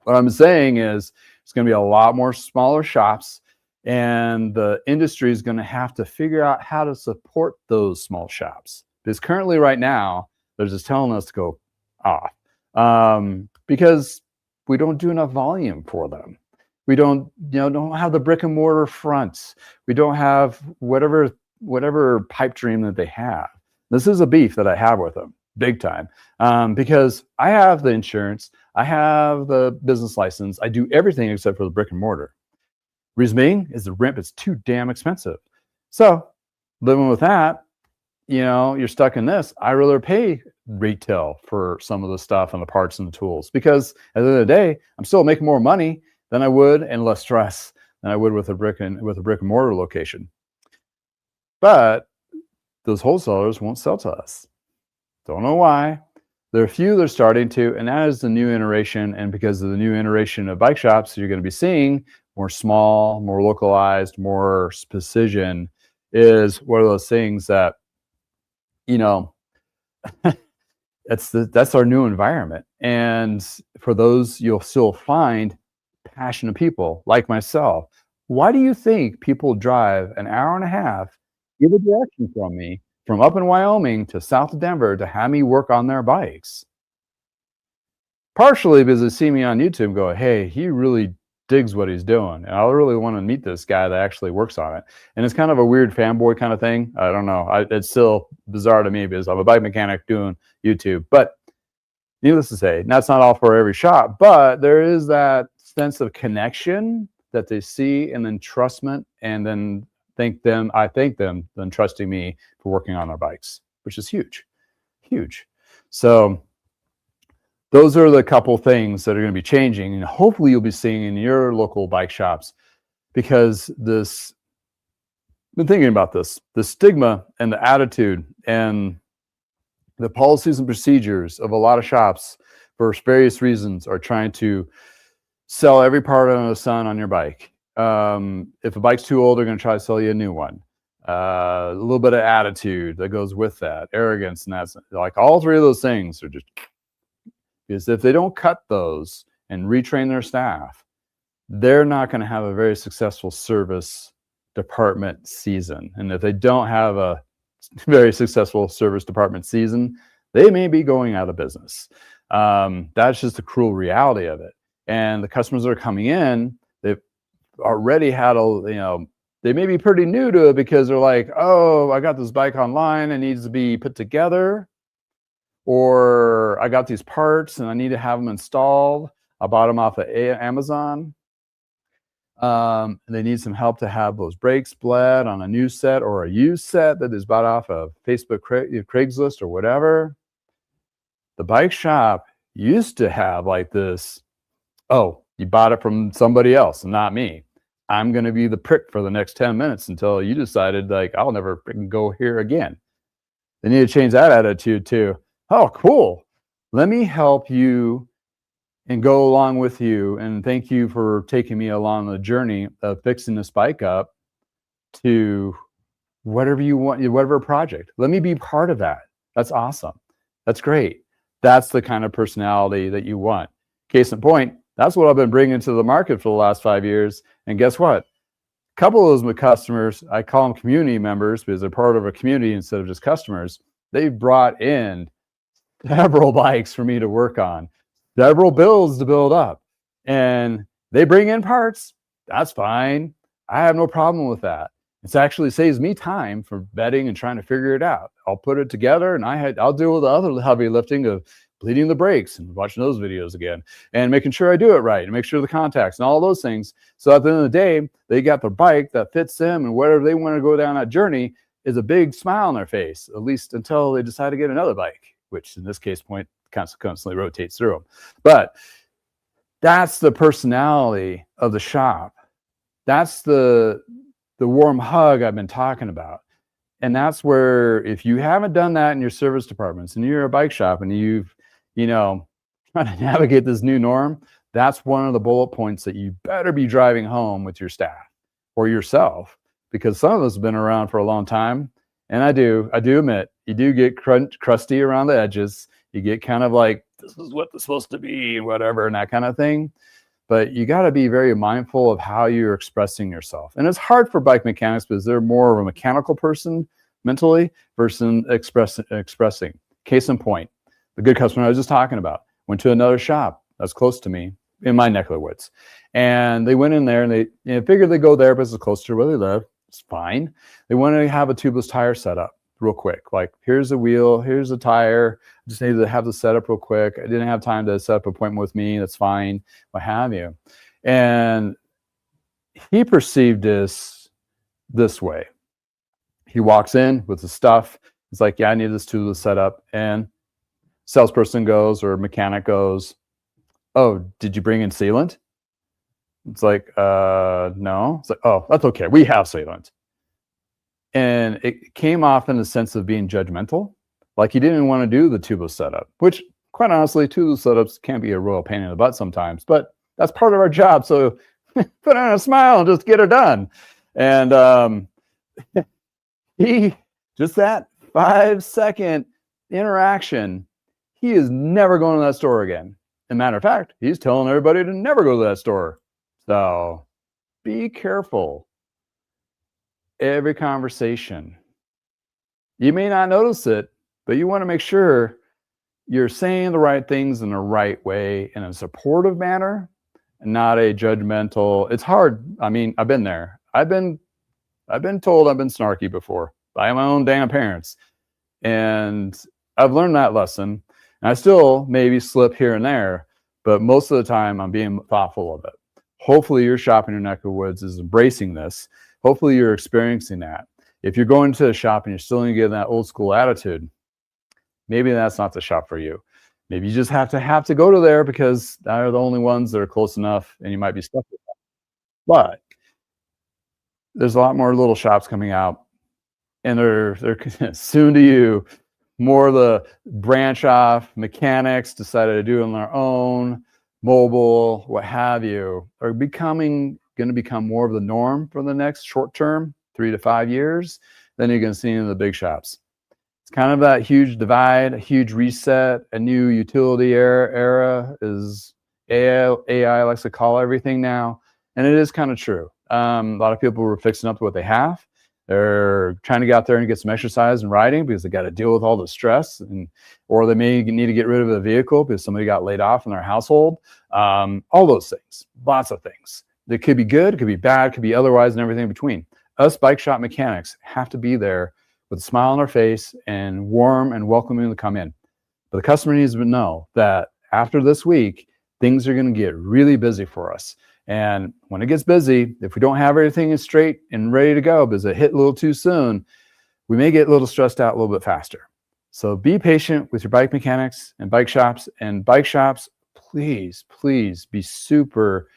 what I'm saying is it's going to be a lot more smaller shops, and the industry is going to have to figure out how to support those small shops. Because currently right now, they're just telling us to go off because we don't do enough volume for them. We don't have the brick and mortar fronts. We don't have whatever pipe dream that they have. This is a beef that I have with them, big time, because I have the insurance, I have the business license, I do everything except for the brick and mortar. Reason being is the rent is too damn expensive. So living with that, you know, you're stuck in this. I rather pay retail for some of the stuff and the parts and the tools, because at the end of the day, I'm still making more money than I would and less stress than I would with a brick and mortar location. But those wholesalers won't sell to us. Don't know why. There are a few that are starting to, and that is the new iteration. And because of the new iteration of bike shops, you're going to be seeing more small, more localized, more precision is one of those things that, you know, that's our new environment. And for those, you'll still find passionate people like myself. Why do you think people drive an hour and a half either direction from me, from up in Wyoming to south of Denver, to have me work on their bikes? Partially because they see me on YouTube and go, hey, he really digs what he's doing. And I really want to meet this guy that actually works on it. And it's kind of a weird fanboy kind of thing. I don't know. It's still bizarre to me because I'm a bike mechanic doing YouTube. But needless to say, that's not all for every shop. But there is that sense of connection that they see and then trustment, and then I thank them then trusting me for working on their bikes, which is huge, huge. So those are the couple things that are going to be changing, and hopefully you'll be seeing in your local bike shops, because I've been thinking about this, the stigma and the attitude and the policies and procedures of a lot of shops for various reasons are trying to sell every part under the sun on your bike. If a bike's too old, they're going to try to sell you a new one. A little bit of attitude that goes with that, arrogance, and that's like all three of those things are just, because if they don't cut those and retrain their staff, they're not going to have a very successful service department season. And if they don't have a very successful service department season, they may be going out of business. That's just the cruel reality of it. And the customers that are coming in, they've already had they may be pretty new to it because they're like, oh, I got this bike online, it needs to be put together. Or I got these parts and I need to have them installed. I bought them off of Amazon. They need some help to have those brakes bled on a new set or a used set that is bought off of Facebook, Craigslist, or whatever. The bike shop used to have like this, oh, you bought it from somebody else and not me. I'm going to be the prick for the next 10 minutes until you decided, like, I'll never go here again. They need to change that attitude too. Oh, cool. Let me help you and go along with you. And thank you for taking me along the journey of fixing this bike up to whatever you want, whatever project. Let me be part of that. That's awesome. That's great. That's the kind of personality that you want. Case in point, that's what I've been bringing to the market for the last 5 years. And guess what? A couple of those customers, I call them community members because they're part of a community instead of just customers. They've brought in several bikes for me to work on, several builds to build up, and they bring in parts. That's fine. I have no problem with that. It actually saves me time for vetting and trying to figure it out. I'll put it together, and I'll deal with the other heavy lifting of bleeding the brakes and watching those videos again and making sure I do it right and make sure the contacts and all those things. So at the end of the day, they got the bike that fits them, and whatever they want to go down that journey is a big smile on their face, at least until they decide to get another bike, which in this case point constantly rotates through them. But that's the personality of the shop. That's the warm hug I've been talking about. And that's where, if you haven't done that in your service departments and you're a bike shop and you've, trying to navigate this new norm, that's one of the bullet points that you better be driving home with your staff or yourself, because some of us have been around for a long time. And I do admit, you do get crusty around the edges. You get kind of like, this is what it's supposed to be and whatever, and that kind of thing. But you got to be very mindful of how you're expressing yourself. And it's hard for bike mechanics because they're more of a mechanical person mentally versus expressing. Case in point, the good customer I was just talking about went to another shop that's close to me in my neck of the woods. And they went in there and they figured they'd go there because it's closer to where they live. It's fine. They wanted to have a tubeless tire set up real quick. Like, here's a wheel, here's a tire. I just needed to have the setup real quick. I didn't have time to set up an appointment with me. That's fine, what have you. And he perceived this way. He walks in with the stuff. It's like, yeah, I need this tubeless setup. And salesperson goes, or mechanic goes, oh, did you bring in sealant? It's like, no. It's like, oh, that's okay. We have sealant. And it came off in the sense of being judgmental. Like he didn't want to do the tubeless setup, which quite honestly, tool setups can be a royal pain in the butt sometimes, but that's part of our job. So put on a smile and just get it done. And he just that 5-second interaction, he is never going to that store again. As a matter of fact, he's telling everybody to never go to that store. So be careful. Every conversation, you may not notice it, but you want to make sure you're saying the right things in the right way, in a supportive manner, and not a judgmental. It's hard. I mean, I've been there. I've been told I've been snarky before by my own damn parents, and I've learned that lesson. And I still maybe slip here and there, but most of the time I'm being thoughtful of it. Hopefully your shop in your neck of the woods is embracing this. Hopefully you're experiencing that. If you're going to a shop and you're still getting that old school attitude, maybe that's not the shop for you. Maybe you just have to go to there because they're the only ones that are close enough, and you might be stuck with that. But there's a lot more little shops coming out, and they're soon to you. More of the branch off mechanics decided to do it on their own, mobile, what have you, are going to become more of the norm for the next short term, 3 to 5 years. Then you're going to see in the big shops. It's kind of that huge divide, a huge reset, a new utility era is AI likes to call everything now. And it is kind of true. A lot of people were fixing up to what they have. They're trying to get out there and get some exercise and riding because they got to deal with all the stress, or they may need to get rid of the vehicle because somebody got laid off in their household. All those things, lots of things. It could be good, it could be bad, it could be otherwise, and everything in between. Us bike shop mechanics have to be there with a smile on our face and warm and welcoming to come in. But the customer needs to know that after this week, things are going to get really busy for us. And when it gets busy, if we don't have everything straight and ready to go because it hit a little too soon, we may get a little stressed out a little bit faster. So be patient with your bike mechanics and bike shops. And bike shops, please, please be super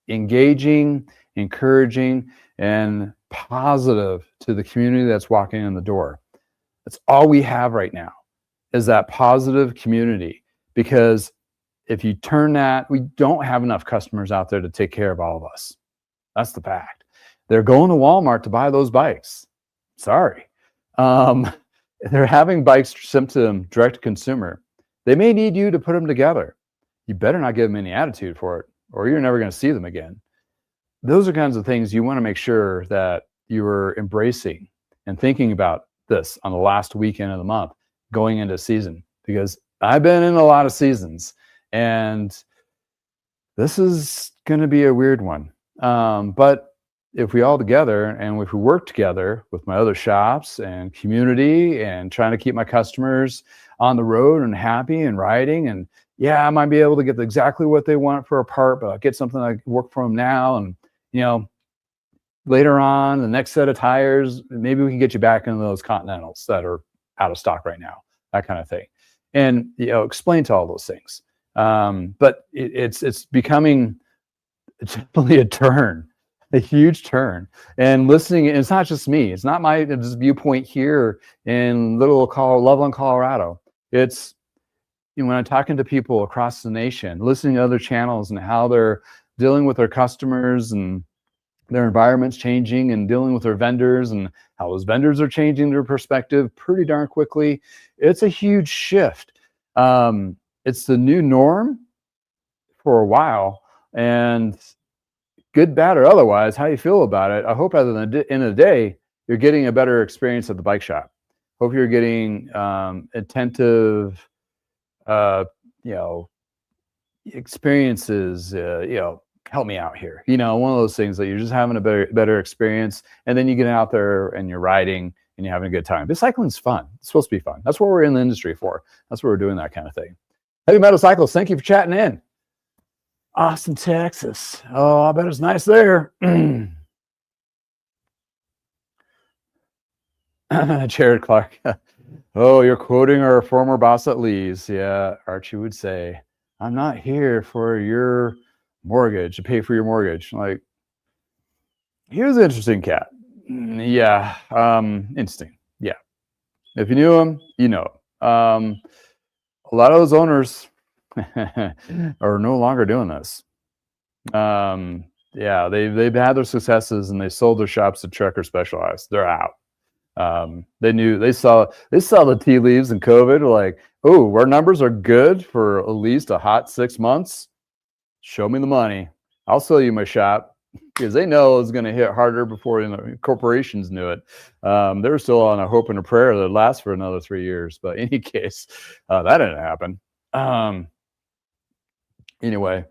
engaging, encouraging, and positive to the community that's walking in the door. That's all we have right now, is that positive community. Because if you turn that, we don't have enough customers out there to take care of all of us. That's the fact. They're going to Walmart to buy those bikes. Sorry. They're having bikes sent to them direct to consumer. They may need you to put them together. You better not give them any attitude for it, or you're never going to see them again. Those are kinds of things you want to make sure that you are embracing and thinking about this on the last weekend of the month going into season, because I've been in a lot of seasons. And this is going to be a weird one. But if we all together and if we work together with my other shops and community and trying to keep my customers on the road and happy and riding, and yeah, I might be able to get exactly what they want for a part, but I'll get something that can work for them now. And, later on, the next set of tires, maybe we can get you back into those Continentals that are out of stock right now, that kind of thing. And, explain to all those things. But it's becoming definitely a huge turn. And listening, it's not just me. It's not my viewpoint here in Loveland, Colorado. It's, when I'm talking to people across the nation, listening to other channels and how they're dealing with their customers and their environment's changing, and dealing with their vendors and how those vendors are changing their perspective pretty darn quickly. It's a huge shift. It's the new norm for a while, and good, bad, or otherwise, how you feel about it. I hope at the end of the day, you're getting a better experience at the bike shop. Hope you're getting attentive, experiences, help me out here. One of those things that you're just having a better experience, and then you get out there and you're riding and you're having a good time. But cycling's fun. It's supposed to be fun. That's what we're in the industry for. That's what we're doing, that kind of thing. Heavy Metal Cycles, thank you for chatting in. Austin, Texas. Oh, I bet it's nice there. Jared Clark. Oh, you're quoting our former boss at Lee's. Yeah, Archie would say, I'm not here for your mortgage, to pay for your mortgage. Like, he was an interesting cat. Yeah, interesting. Yeah. If you knew him, you know him. a lot of those owners are no longer doing this. Yeah, they've had their successes and they sold their shops to Trek or Specialized. They're out. They saw the tea leaves in COVID. Like, oh, our numbers are good for at least a hot 6 months. Show me the money. I'll sell you my shop, because they know it's going to hit harder before corporations knew it. They're still on a hope and a prayer that lasts for another 3 years. But in any case, that didn't happen. Anyway,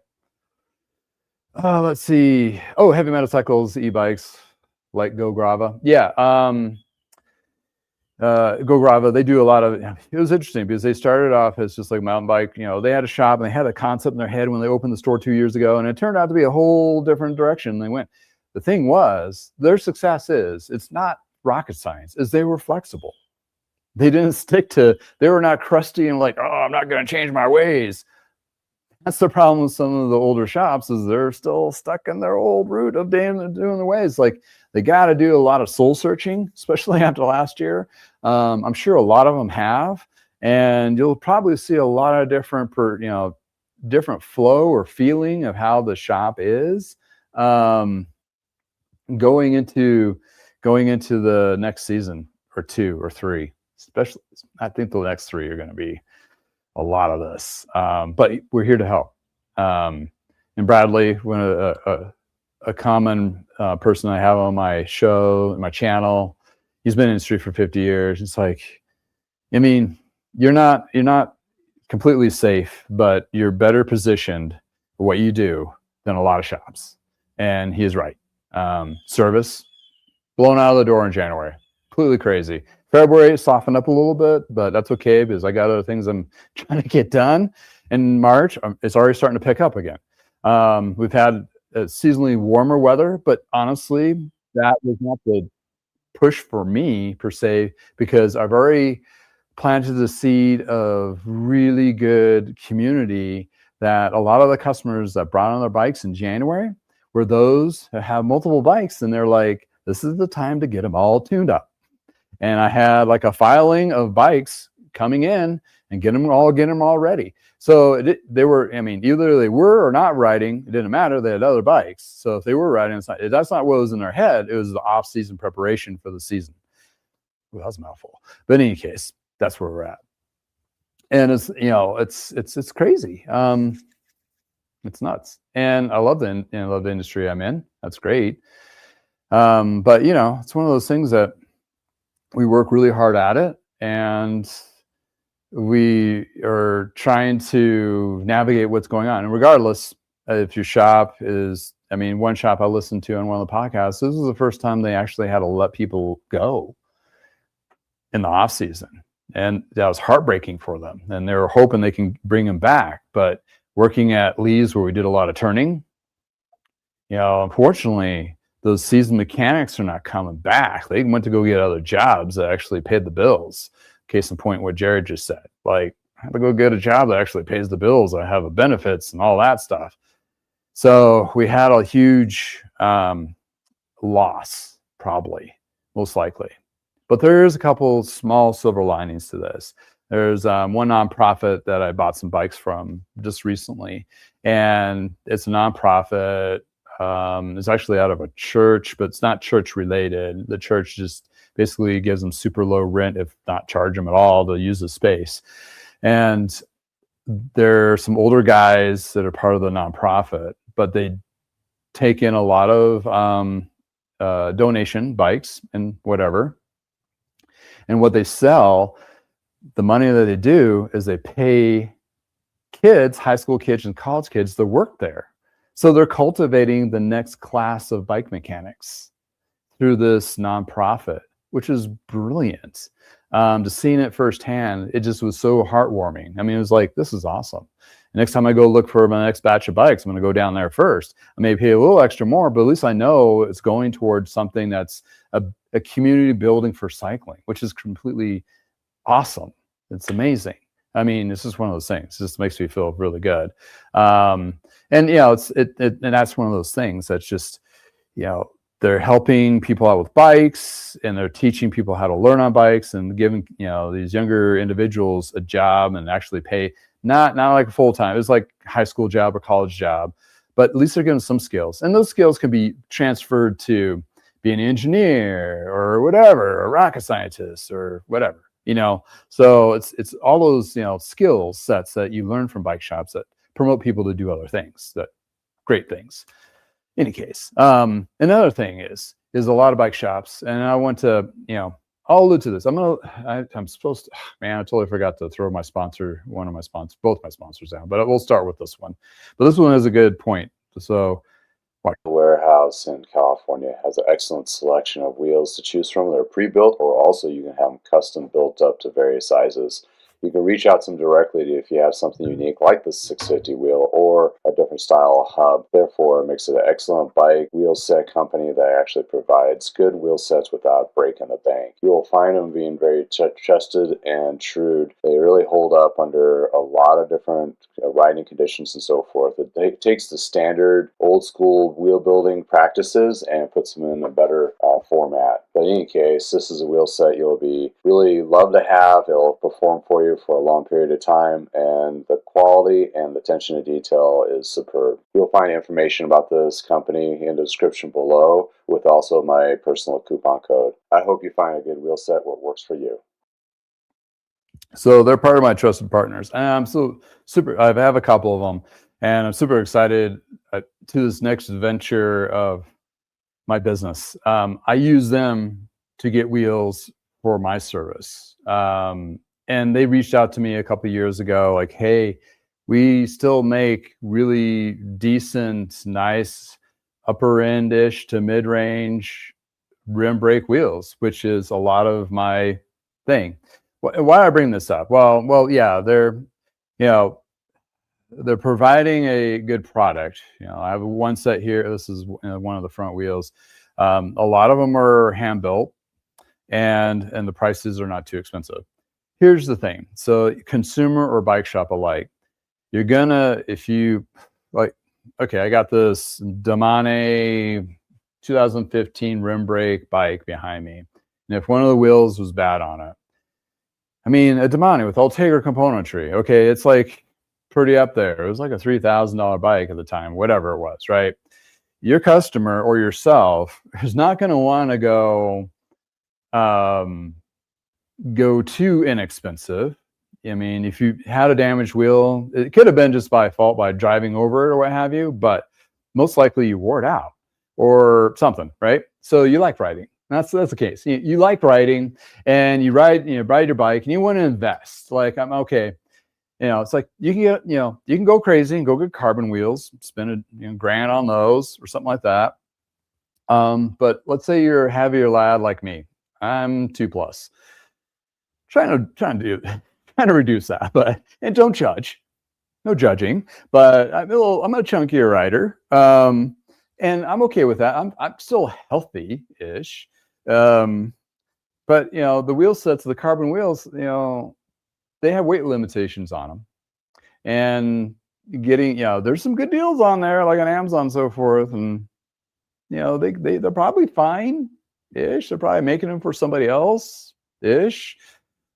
let's see. Oh, heavy motorcycles, e-bikes, like Go Grava. Yeah. Go Grava, they do a lot of it. It was interesting because they started off as just like mountain bike. They had a shop and they had a concept in their head when they opened the store 2 years ago, and it turned out to be a whole different direction they went. The thing was, their success it's not rocket science, is they were flexible. They didn't they were not crusty and like, oh, I'm not going to change my ways. That's the problem with some of the older shops, is they're still stuck in their old route of doing the ways. Like, they got to do a lot of soul searching, especially after last year. I'm sure a lot of them have, and you'll probably see a lot of different flow or feeling of how the shop is going into the next season or 2 or 3. Especially, I think the next 3 are going to be a lot of this, but we're here to help. And Bradley, when a common person I have on my show, my channel, he's been in the industry for 50 years. It's like, I mean, you're not completely safe, but you're better positioned for what you do than a lot of shops. And he is right. Service blown out of the door in January, completely crazy. February softened up a little bit, but that's okay because I got other things I'm trying to get done. In March, it's already starting to pick up again. We've had seasonally warmer weather, but honestly, that was not the push for me per se, because I've already planted the seed of really good community that a lot of the customers that brought on their bikes in January were those that have multiple bikes, and they're like, this is the time to get them all tuned up. And I had like a filing of bikes coming in and getting them all ready. So they were, I mean, either they were or not riding. It didn't matter. They had other bikes. So if they were riding, that's not what was in their head. It was the off-season preparation for the season. Well, that was a mouthful. But in any case, that's where we're at. And it's crazy. It's nuts. And I love the industry I'm in. That's great. But it's one of those things that we work really hard at it, and we are trying to navigate what's going on. And regardless, if your shop is, one shop I listened to on one of the podcasts, this was the first time they actually had to let people go in the off season. And that was heartbreaking for them. And they were hoping they can bring them back. But working at Lee's, where we did a lot of turning, unfortunately, those seasoned mechanics are not coming back. They went to go get other jobs that actually paid the bills. Case in point, what Jared just said. Like, I have to go get a job that actually pays the bills. I have benefits and all that stuff. So we had a huge loss, probably, most likely. But there's a couple small silver linings to this. There's one nonprofit that I bought some bikes from just recently, and it's a nonprofit. It's actually out of a church, but it's not church related. The church just basically gives them super low rent, if not charge them at all, to use the space. And there are some older guys that are part of the nonprofit, but they take in a lot of donation bikes and whatever. And what they sell, the money that they do is they pay kids, high school kids and college kids, to work there. So they're cultivating the next class of bike mechanics through this nonprofit, which is brilliant. To seeing it firsthand, it just was so heartwarming. It was like, this is awesome. Next time I go look for my next batch of bikes, I'm going to go down there first. I may pay a little extra more, but at least I know it's going towards something that's a community building for cycling, which is completely awesome. It's amazing. It's just one of those things. It just makes me feel really good. And that's one of those things that's just, they're helping people out with bikes, and they're teaching people how to learn on bikes, and giving these younger individuals a job and actually pay, not like a full-time, it's like high school job or college job, but at least they're getting some skills, and those skills can be transferred to be an engineer or whatever, a rocket scientist or whatever. So it's all those skill sets that you learn from bike shops that promote people to do other things, that great things. Any case, another thing is a lot of bike shops, and I want to, I'll allude to this. I'm supposed to, man, I totally forgot to throw both my sponsors down, but we'll start with this one. But this one is a good point. So, The warehouse in California has an excellent selection of wheels to choose from. They're pre-built, or also you can have them custom built up to various sizes. You can reach out to them directly if you have something unique like the 650 wheel or a different style of hub. Therefore, it makes it an excellent bike wheel set company that actually provides good wheel sets without breaking the bank. You will find them being very trusted and true. They really hold up under a lot of different riding conditions and so forth. It takes the standard old school wheel building practices and puts them in a better format. But in any case, this is a wheel set you'll be really love to have. It'll perform for you for a long period of time, and the quality and the attention to detail is superb. You'll find information about this company in the description below, with also my personal coupon code. I hope you find a good wheel set where it works for you. So they're part of my trusted partners, and I'm so super. I have a couple of them, and I'm super excited to this next venture of my business. I use them to get wheels for my service, and they reached out to me a couple of years ago, like, "Hey, we still make really decent, nice, upper end-ish to mid-range rim brake wheels," which is a lot of my thing. Why I bring this up? Well, yeah, they're providing a good product. I have one set here. This is one of the front wheels. A lot of them are hand built, and the prices are not too expensive. Here's the thing: so consumer or bike shop alike, you're gonna, if you like, okay, I got this Damane 2015 rim brake bike behind me, and if one of the wheels was bad on it, I mean, a Damane with Ultegra componentry, okay, it's like pretty up there. It was like a $3,000 bike at the time, whatever it was, right? Your customer or yourself is not going to want to go too inexpensive. I mean, if you had a damaged wheel, it could have been just by fault, by driving over it or what have you, but most likely you wore it out or something, right? So you like riding. That's the case. You like riding, and you ride your bike, and you want to invest. Like, I'm okay. It's like you can get, you can go crazy and go get carbon wheels, spend a grand on those or something like that. But let's say you're a heavier lad like me. I'm 2+. Trying to reduce that, and don't judge. No judging. But I'm a chunkier rider. And I'm okay with that. I'm still healthy-ish. But the wheel sets, the carbon wheels, they have weight limitations on them, and getting there's some good deals on there, like on Amazon and so forth, and they're probably fine-ish. They're probably making them for somebody else-ish,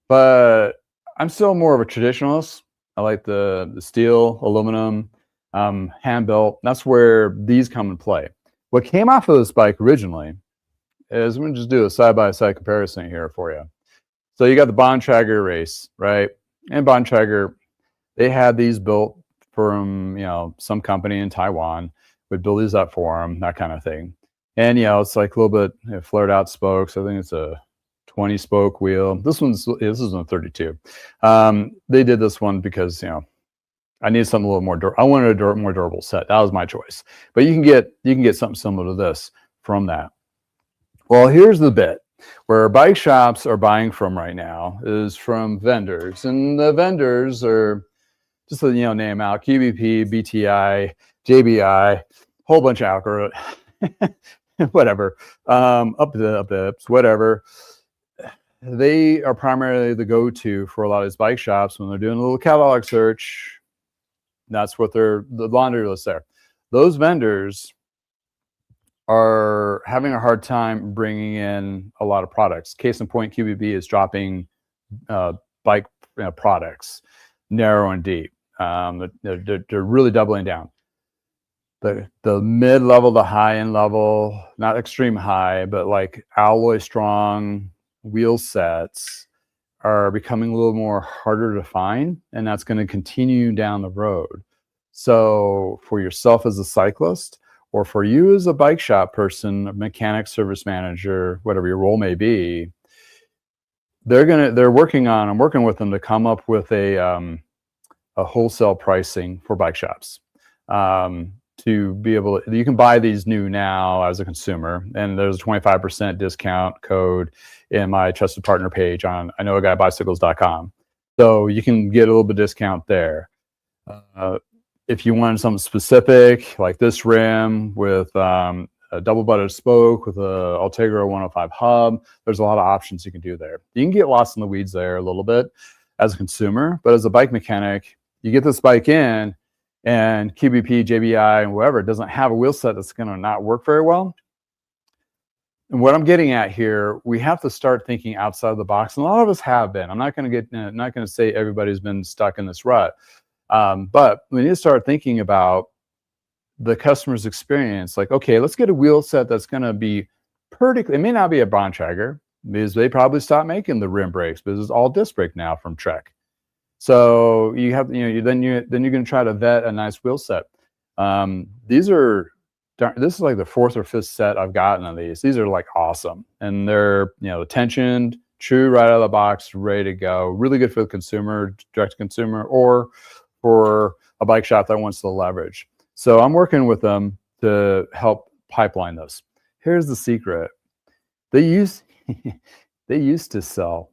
but I'm still more of a traditionalist. I like the steel, aluminum, hand built. That's where these come in play. What came off of this bike originally is, I'm going to just do a side-by-side comparison here for you. So you got the Bontrager race, right? And Bontrager, they had these built from, some company in Taiwan would build these up for them, that kind of thing. And, it's like a little bit flared out spokes. I think it's a 20 spoke wheel. This is a 32. They did this one because, I needed something a little more I wanted a more durable set. That was my choice. But you can get something similar to this from that. Well, here's the bit where bike shops are buying from right now is from vendors, and the vendors are just to name out QBP, BTI, JBI, whole bunch of algorithm, whatever, up the ups, whatever. They are primarily the go-to for a lot of these bike shops when they're doing a little catalog search. That's what the laundry list there. Those vendors are having a hard time bringing in a lot of products. Case in point, QBB is dropping bike products, narrow and deep. They're really doubling down. The mid-level, the high-end level, not extreme high, but like alloy strong wheel sets are becoming a little more harder to find, and that's going to continue down the road. So for yourself as a cyclist, or for you as a bike shop person, a mechanic, service manager, whatever your role may be, I'm working with them to come up with a wholesale pricing for bike shops. To be able to, you can buy these new now as a consumer, and there's a 25% discount code in my trusted partner page on iknowaguybicycles.com. So you can get a little bit of discount there. If you wanted something specific, like this rim with a double butted spoke with a Ultegra 105 hub, there's a lot of options you can do there. You can get lost in the weeds there a little bit as a consumer, but as a bike mechanic, you get this bike in, and QBP, JBI, and whoever doesn't have a wheel set that's going to not work very well. And what I'm getting at here, we have to start thinking outside the box, and a lot of us have been. I'm not going to say everybody's been stuck in this rut, but we need to start thinking about the customer's experience. Like, okay, let's get a wheel set that's going to be pretty. It may not be a Bontrager because they probably stopped making the rim brakes, because it's all disc brake now from Trek. So you have, then you're going to try to vet a nice wheel set. This is like the fourth or fifth set I've gotten of these. These are like awesome, and they're tensioned, true right out of the box, ready to go. Really good for the consumer, direct to consumer, or for a bike shop that wants to leverage. So I'm working with them to help pipeline this. Here's the secret: they used to sell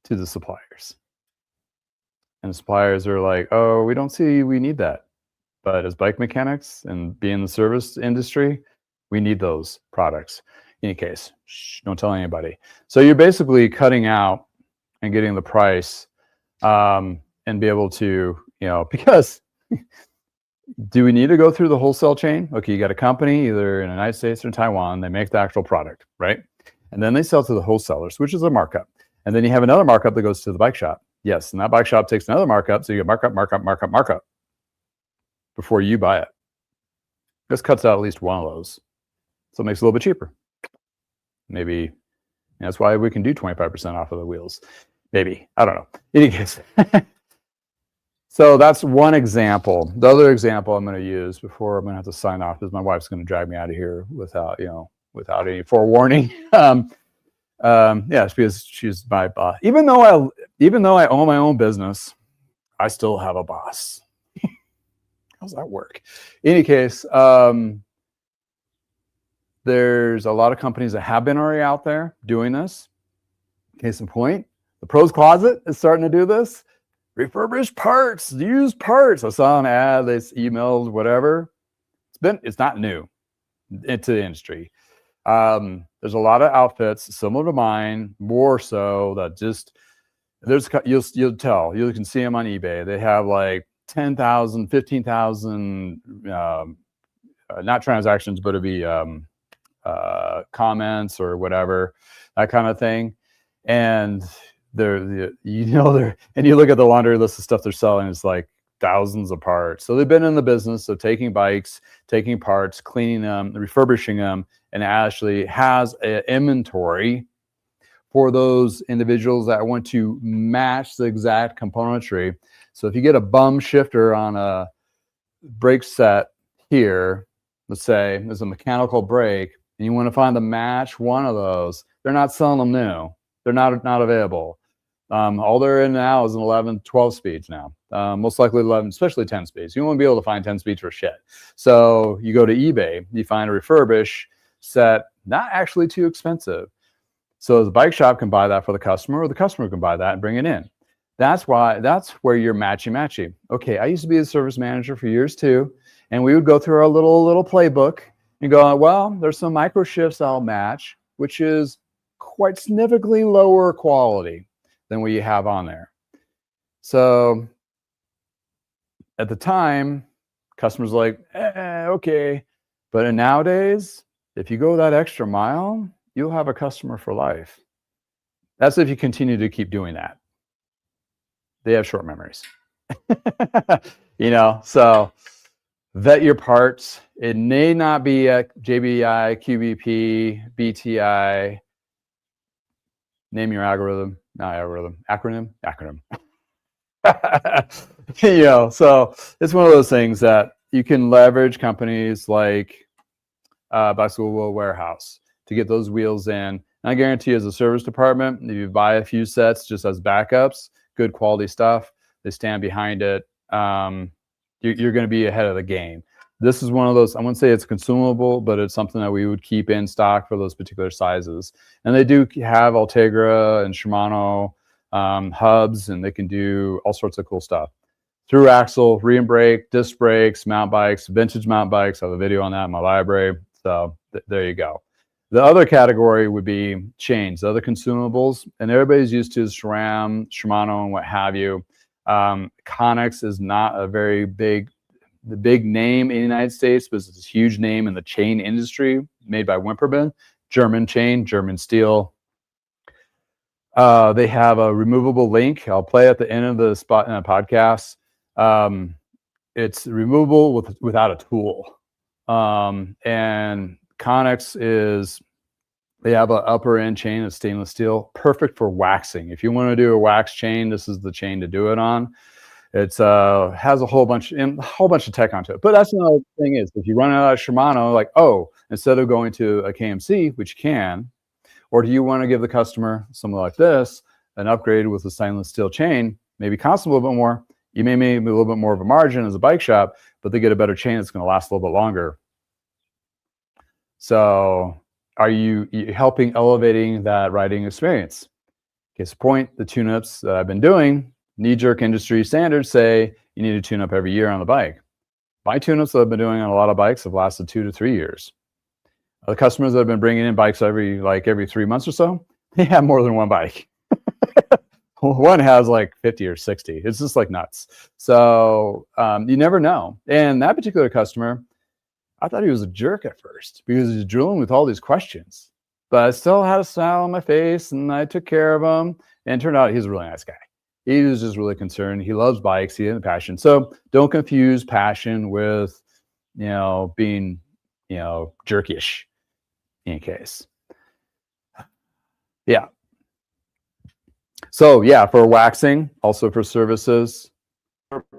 to the suppliers. And the suppliers are like, oh, we don't see we need that. But as bike mechanics and being in the service industry, we need those products. In any case, don't tell anybody. So you're basically cutting out and getting the price and be able to, because do we need to go through the wholesale chain? Okay, you got a company either in the United States or in Taiwan, they make the actual product, right? And then they sell to the wholesalers, which is a markup. And then you have another markup that goes to the bike shop. Yes, and that bike shop takes another markup, so you get markup before you buy it. This cuts out at least one of those, so it makes it a little bit cheaper. Maybe that's why we can do 25% off of the wheels. Maybe, I don't know. In any case, so that's one example. The other example I'm going to use before I'm going to have to sign off, because my wife's going to drag me out of here without any forewarning. Yes, because she's my boss. Even though I own my own business, I still have a boss. How's that work? In any case, there's a lot of companies that have been already out there doing this. Case in point, the Pros Closet is starting to do this. Refurbished parts, used parts. I saw an ad, they emailed, whatever. It's not new into the industry. There's a lot of outfits similar to mine, more so, that just you'll tell, you can see them on eBay. They have like 10,000, 15,000 not transactions, but it'd be comments or whatever, that kind of thing. And and you look at the laundry list of stuff they're selling, it's like thousands of parts. So they've been in the business of taking bikes, taking parts, cleaning them, refurbishing them, and actually has an inventory for those individuals that want to match the exact componentry. So if you get a bum shifter on a brake set here, let's say there's a mechanical brake, and you want to find the match one of those, they're not selling them new. They're not available. All they're in now is an 11, 12 speeds now. Most likely 11, especially 10 speeds. You won't be able to find 10 speeds for shit. So you go to eBay, you find a refurbish set, not actually too expensive. So the bike shop can buy that for the customer, or the customer can buy that and bring it in. That's where you're matchy. Okay, I used to be a service manager for years too, and we would go through our little playbook and go, well, there's some micro shifts I'll match, which is quite significantly lower quality than what you have on there. So at the time, customers were like, okay, But nowadays, if you go that extra mile, you'll have a customer for life. That's if you continue to keep doing that. They have short memories. So vet your parts. It may not be a JBI, QBP, BTI. Name your algorithm, not algorithm, acronym. So it's one of those things that you can leverage companies like Bicycle Wheel Warehouse to get those wheels in. And I guarantee, as a service department, if you buy a few sets just as backups, good quality stuff, they stand behind it. You're going to be ahead of the game. This is one of those, I wouldn't say it's consumable, but it's something that we would keep in stock for those particular sizes. And they do have Ultegra and Shimano hubs, and they can do all sorts of cool stuff. Through axle, rear brake, disc brakes, mountain bikes, vintage mountain bikes. I have a video on that in my library. So there you go. The other category would be chains, other consumables, and everybody's used to SRAM, Shimano, and what have you. ConX is not a very big name in the United States, but it's a huge name in the chain industry, made by Refurbishment, German chain, German steel. They have a removable link. I'll play at the end of the podcast. It's removable without a tool. And ConX they have an upper end chain of stainless steel, perfect for waxing. If you want to do a wax chain, this is the chain to do it on. It's has a whole bunch of tech onto it. But that's another thing is, if you run out of Shimano, like, instead of going to a KMC, which you can, or do you want to give the customer something like this, an upgrade with a stainless steel chain, maybe cost a little bit more. You may make a little bit more of a margin as a bike shop, but they get a better chain that's going to last a little bit longer. So are you helping elevating that riding experience? Case in point, the tune-ups that I've been doing, knee-jerk industry standards say you need to tune up every year on the bike. My tune-ups that I've been doing on a lot of bikes have lasted 2 to 3 years. The customers that have been bringing in bikes every 3 months or so, they have more than one bike. One has like 50 or 60. It's just like nuts. So you never know. And that particular customer, I thought he was a jerk at first because he's drilling with all these questions. But I still had a smile on my face, and I took care of him. And it turned out he's a really nice guy. He was just really concerned. He loves bikes. He had a passion. So don't confuse passion with, being, jerkish in case. Yeah. So yeah, for waxing, also for services.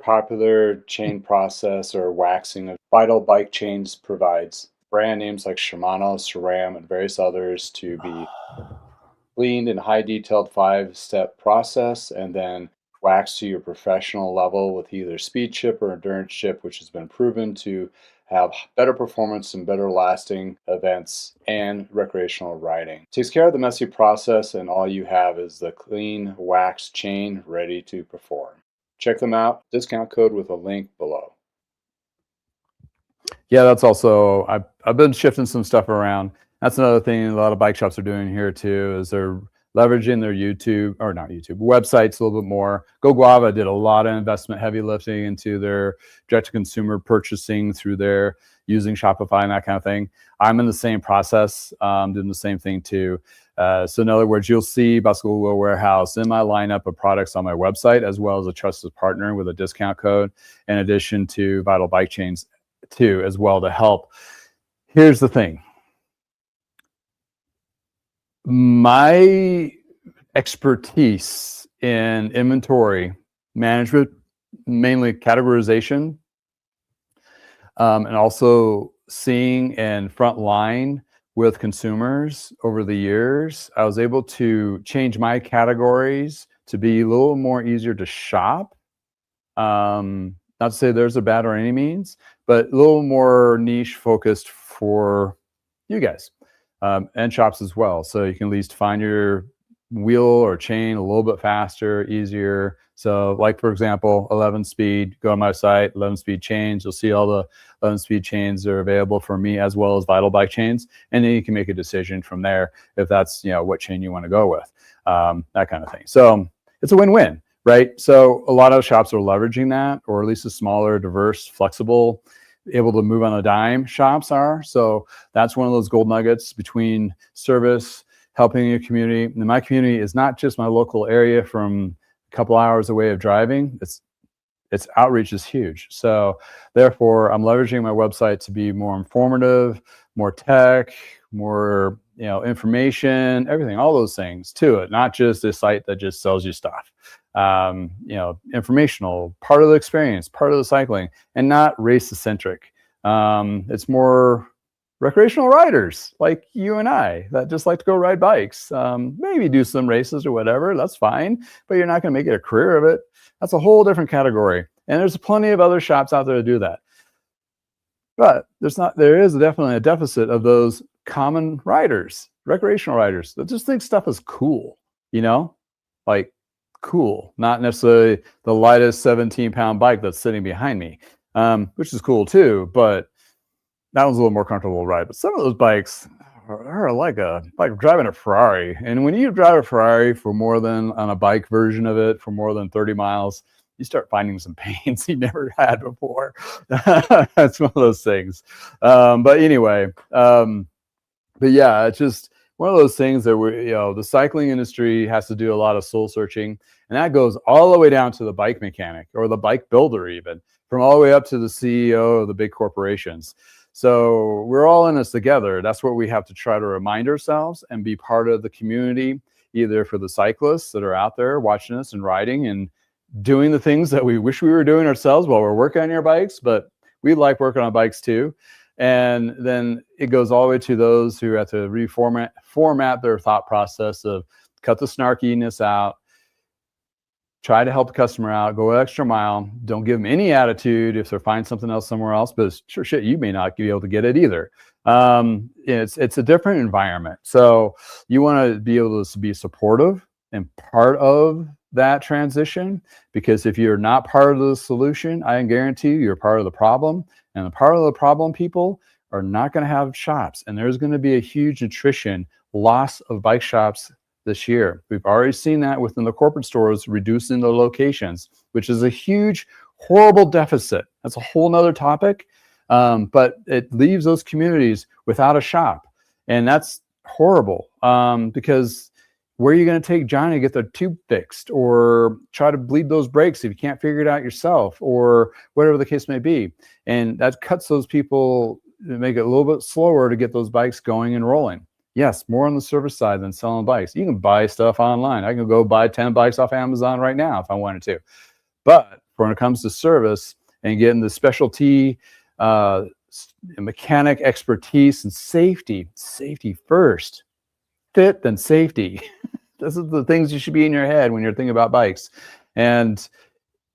Popular chain process or waxing of Vital Bike Chains provides brand names like Shimano, SRAM, and various others to be cleaned in high detailed 5-step process and then waxed to your professional level with either speed chip or endurance chip, which has been proven to have better performance and better lasting events and recreational riding. Takes care of the messy process, and all you have is the clean wax chain ready to perform. Check them out. Discount code with a link below. Yeah, that's also, I've been shifting some stuff around. That's another thing a lot of bike shops are doing here too, is they're leveraging their websites a little bit more. Go Guava did a lot of investment, heavy lifting into their direct-to-consumer purchasing through their using Shopify and that kind of thing. I'm in the same process, doing the same thing too. So in other words, you'll see Bicycle Wheel Warehouse in my lineup of products on my website, as well as a trusted partner with a discount code, in addition to Vital Bike Chains too, as well, to help. Here's the thing. My expertise in inventory management, mainly categorization, and also seeing and front line with consumers over the years, I was able to change my categories to be a little more easier to shop. Not to say there's a bad or any means, but a little more niche focused for you guys, and shops as well. So you can at least find your wheel or chain a little bit faster, easier. So like, for example, 11 speed, go on my site, 11 speed chains. You'll see all the 11 speed chains are available for me, as well as Vital Bike Chains. And then you can make a decision from there if that's, what chain you want to go with, that kind of thing. So it's a win-win, right? So a lot of shops are leveraging that, or at least a smaller, diverse, flexible able to move on a dime shops are. So that's one of those gold nuggets between service, helping your community. And my community is not just my local area from a couple hours away of driving. Its outreach is huge. So therefore, I'm leveraging my website to be more informative, more tech, more information, everything, all those things to it. Not just a site that just sells you stuff. Informational, part of the experience, part of the cycling, and not race-centric. It's more recreational riders like you and I that just like to go ride bikes. Maybe do some races or whatever. That's fine, but you're not going to make it a career of it. That's a whole different category. And there's plenty of other shops out there to do that. But there is definitely a deficit of those common riders, recreational riders that just think stuff is cool, like cool, not necessarily the lightest 17-pound bike that's sitting behind me, which is cool too, but that one's a little more comfortable to ride. But some of those bikes are like driving a Ferrari. And when you drive a Ferrari for more than, on a bike version of it, for more than 30 miles, you start finding some pains you never had before. That's one of those things. But anyway, but yeah, it's just one of those things that the cycling industry has to do a lot of soul searching. And that goes all the way down to the bike mechanic or the bike builder, even from all the way up to the CEO of the big corporations. So we're all in this together. That's what we have to try to remind ourselves and be part of the community, either for the cyclists that are out there watching us and riding and doing the things that we wish we were doing ourselves while we're working on your bikes, but we like working on bikes too. And then it goes all the way to those who have to format their thought process of cut the snarkiness out, try to help the customer out, go an extra mile. Don't give them any attitude if they find something else somewhere else, but sure shit, you may not be able to get it either. It's a different environment. So you want to be able to be supportive and part of that transition, because if you're not part of the solution, I can guarantee you're part of the problem. And the part of the problem people are not going to have shops. And there's going to be a huge attrition, loss of bike shops this year. We've already seen that within the corporate stores, reducing the locations, which is a huge, horrible deficit. That's a whole nother topic. But it leaves those communities without a shop. And that's horrible, because where are you going to take Johnny to get their tube fixed, or try to bleed those brakes if you can't figure it out yourself, or whatever the case may be? And that cuts those people, make it a little bit slower to get those bikes going and rolling. Yes, more on the service side than selling bikes. You can buy stuff online. I can go buy 10 bikes off Amazon right now if I wanted to. But when it comes to service and getting the specialty mechanic expertise and safety first, fit then safety. This is the things you should be in your head when you're thinking about bikes. And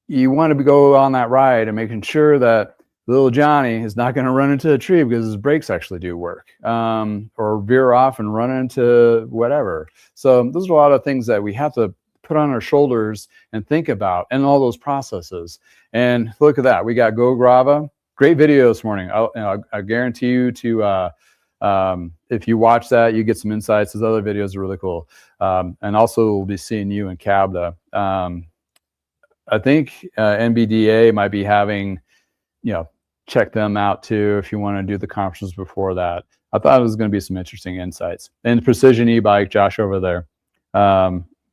you want to go on that ride and making sure that little Johnny is not going to run into a tree because his brakes actually do work, or veer off and run into whatever. So those are a lot of things that we have to put on our shoulders and think about, and all those processes. And look at that. We got Go Grava. Great video this morning. I guarantee you to, if you watch that, you get some insights. Those other videos are really cool. And also we'll be seeing you in Cabda. I think NBDA might be having, check them out too if you want to do the conferences before that. I thought it was going to be some interesting insights. And Precision e-bike, Josh over there.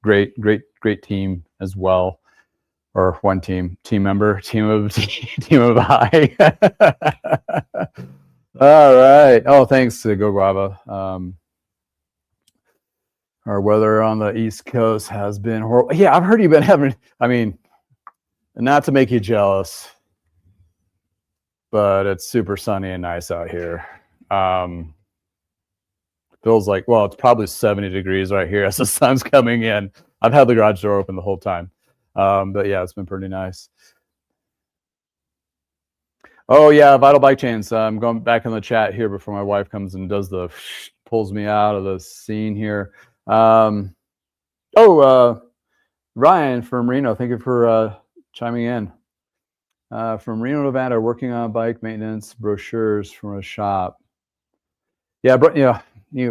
Great team as well. Or one team member, team of I. All right. Oh, thanks to Go Guava. Our weather on the East Coast has been horrible. Yeah, I've heard you've been having, not to make you jealous, but it's super sunny and nice out here. Feels like, well, it's probably 70 degrees right here as the sun's coming in. I've had the garage door open the whole time. But yeah, it's been pretty nice. Oh yeah, Vital Bike Chains. I'm going back in the chat here before my wife comes and does pulls me out of the scene here. Ryan from Reno, thank you for chiming in. From Reno, Nevada, working on bike maintenance brochures from a shop. Yeah,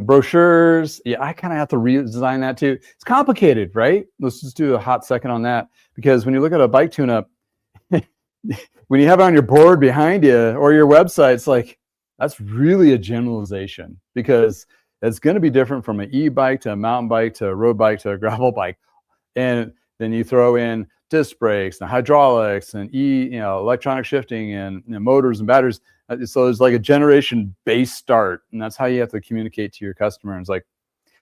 brochures. Yeah, I kind of have to redesign that too. It's complicated, right? Let's just do a hot second on that, because when you look at a bike tune-up, when you have it on your board behind you or your website, it's like, that's really a generalization, because it's going to be different from an e-bike to a mountain bike to a road bike to a gravel bike. And then you throw in disc brakes and hydraulics and electronic shifting and motors and batteries. So there's like a generation base start, and that's how you have to communicate to your customer. And it's like,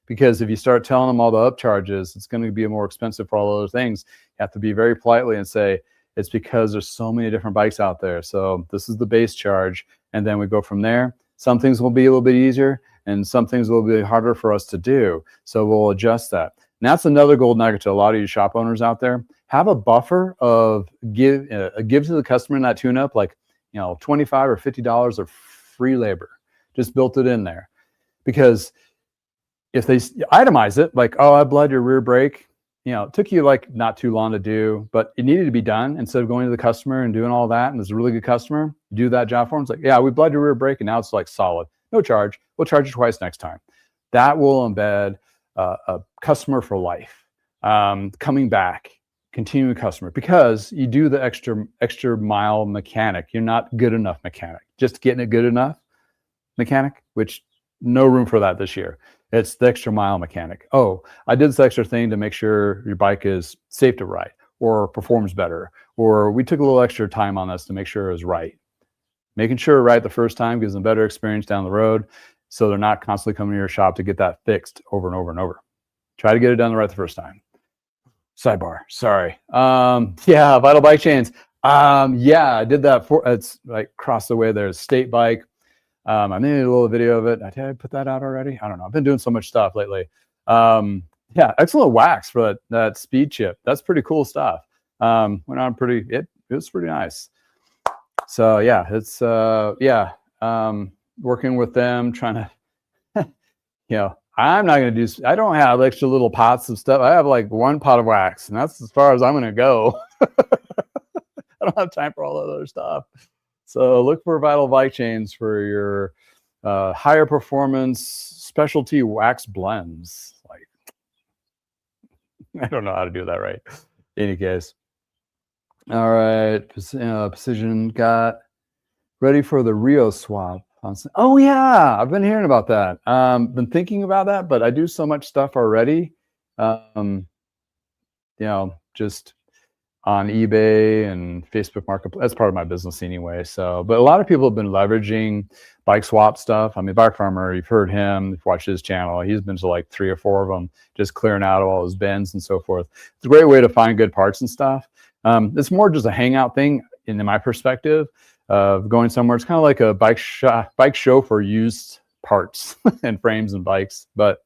because if you start telling them all the upcharges, it's going to be more expensive for all those things. You have to be very politely and say, it's because there's so many different bikes out there. So this is the base charge. And then we go from there. Some things will be a little bit easier and some things will be harder for us to do. So we'll adjust that. And that's another gold nugget to a lot of you shop owners out there. Have a buffer of give to the customer in that tune-up, like $25 or $50 of free labor. Just built it in there. Because if they itemize it, like, oh, I bled your rear brake, it took you like not too long to do, but it needed to be done. Instead of going to the customer and doing all that, and it's a really good customer, you do that job for them. It's like, yeah, we bled your rear brake, and now it's like solid, no charge. We'll charge you twice next time. That will embed a customer for life, coming back, continuing customer, because you do the extra mile mechanic. You're not good enough mechanic, just getting it good enough mechanic, which no room for that this year. It's the extra mile mechanic. Oh, I did this extra thing to make sure your bike is safe to ride or performs better, or we took a little extra time on this to make sure it was right. Making sure right the first time gives them better experience down the road, so they're not constantly coming to your shop to get that fixed over and over and over. Try to get it done right the first time. Sidebar, sorry. Yeah, Vital Bike Chains. Yeah, I did that it's like across the way there's State Bike. I made a little video of it. Did I put that out already? I don't know. I've been doing so much stuff lately. Yeah, excellent wax for that speed chip. That's pretty cool stuff. Went on it was pretty nice. So yeah, it's working with them, trying to, I'm not going to do, I don't have extra little pots of stuff. I have like one pot of wax, and that's as far as I'm going to go. I don't have time for all that other stuff. So look for Vital Bike Chains for your higher performance specialty wax blends. Like, I don't know how to do that right. In any case. All right. Precision got ready for the Rio swap. Oh yeah, I've been hearing about that. Been thinking about that, but I do so much stuff already. Just on eBay and Facebook Marketplace. That's part of my business anyway. So, but a lot of people have been leveraging bike swap stuff. I mean, Bike Farmer, you've heard him, you've watched his channel. He's been to like 3 or 4 of them, just clearing out all his bins and so forth. It's a great way to find good parts and stuff. It's more just a hangout thing in my perspective of going somewhere. It's kind of like a bike show for used parts and frames and bikes. But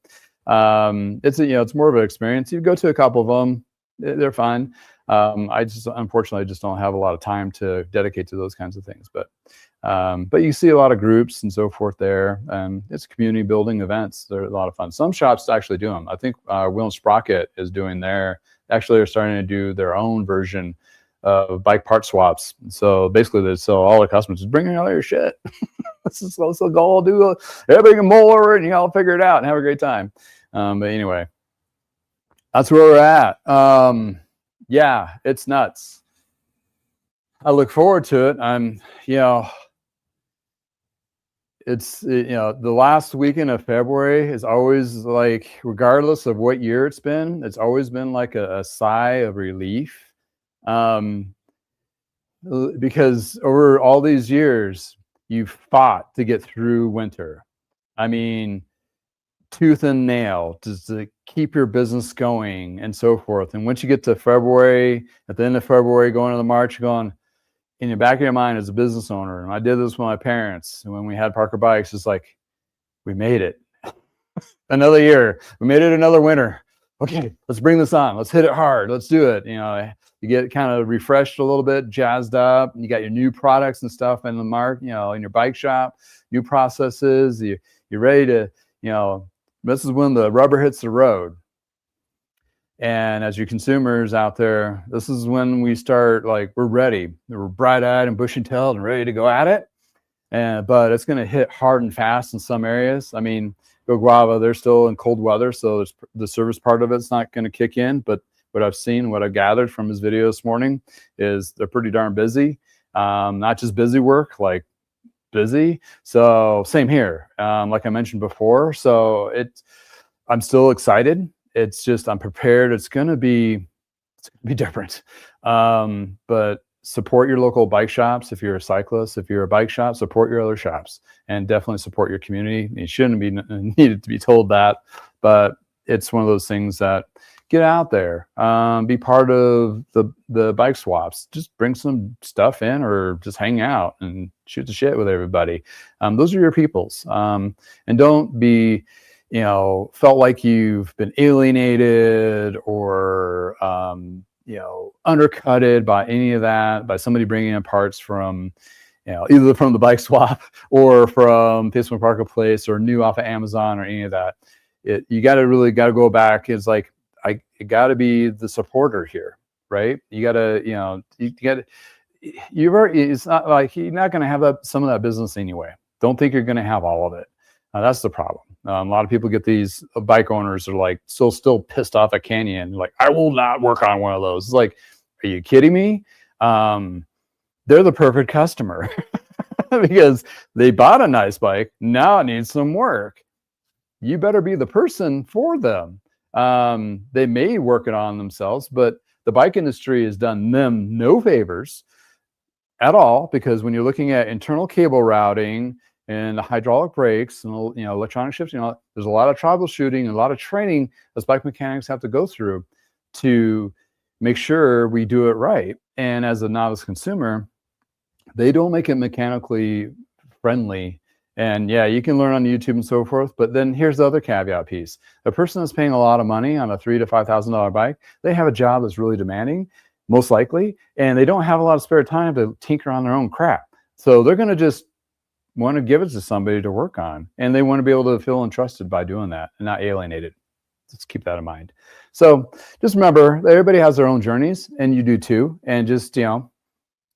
it's more of an experience. You go to a couple of them, they're fun. I unfortunately just don't have a lot of time to dedicate to those kinds of things, but you see a lot of groups and so forth there, and it's community building events. They're a lot of fun. Some shops actually do them. I think Will and Sprocket is doing actually they're starting to do their own version of bike part swaps. So basically they sell all the customers, just bring in all your shit. let's go everybody can mull over it and y'all figure it out and have a great time. But anyway, that's where we're at. Yeah, it's nuts. I look forward to it. The last weekend of February is always like, regardless of what year it's been, it's always been like a sigh of relief. Because over all these years, you've fought to get through winter. I mean, tooth and nail just to keep your business going and so forth. And once you get to February, at the end of February, going into March, going in the back of your mind as a business owner. And I did this with my parents. And when we had Parker bikes, it's like, we made it. Another year. We made it another winter. Okay, let's bring this on. Let's hit it hard. Let's do it. You get kind of refreshed a little bit, jazzed up. And you got your new products and stuff in the in your bike shop, new processes. You're ready to, this is when the rubber hits the road. And as you consumers out there, this is when we start, like, we're ready. We're bright-eyed and bushy-tailed and ready to go at it. But it's going to hit hard and fast in some areas. I mean, Go Guava, they're still in cold weather, so the service part of it's not going to kick in. But what I've seen, what I gathered from his video this morning is they're pretty darn busy. Not just busy work, like busy. So same here, like I mentioned before. So I'm still excited. It's just, I'm prepared. It's going to be different. But support your local bike shops. If you're a cyclist, if you're a bike shop, support your other shops, and definitely support your community. You shouldn't be needed to be told that, but it's one of those things that get out there, be part of the bike swaps, just bring some stuff in or just hang out and shoot the shit with everybody. Those are your peoples. And don't be, felt like you've been alienated or, undercutted by any of that, by somebody bringing in parts from, either from the bike swap or from Facebook Marketplace or new off of Amazon or any of that. You got to go back. It's like, you got to be the supporter here, right? You got to, it's not like you're not going to have some of that business anyway. Don't think you're going to have all of it. That's the problem. A lot of people get these bike owners are like still pissed off at Canyon. Like, I will not work on one of those. It's like, are you kidding me? They're the perfect customer because they bought a nice bike. Now it needs some work. You better be the person for them. They may work it on themselves, but the bike industry has done them no favors at all, because when you're looking at internal cable routing and the hydraulic brakes and electronic shifts, there's a lot of troubleshooting and a lot of training as bike mechanics have to go through to make sure we do it right. And as a novice consumer, they don't make it mechanically friendly. And yeah, you can learn on YouTube and so forth, but then here's the other caveat piece. A person that's paying a lot of money on a $3,000 to $5,000 bike, they have a job that's really demanding, most likely, and they don't have a lot of spare time to tinker on their own crap. So they're going to just want to give it to somebody to work on, and they want to be able to feel entrusted by doing that and not alienated. Let's keep that in mind. So just remember, everybody has their own journeys, and you do too. And just,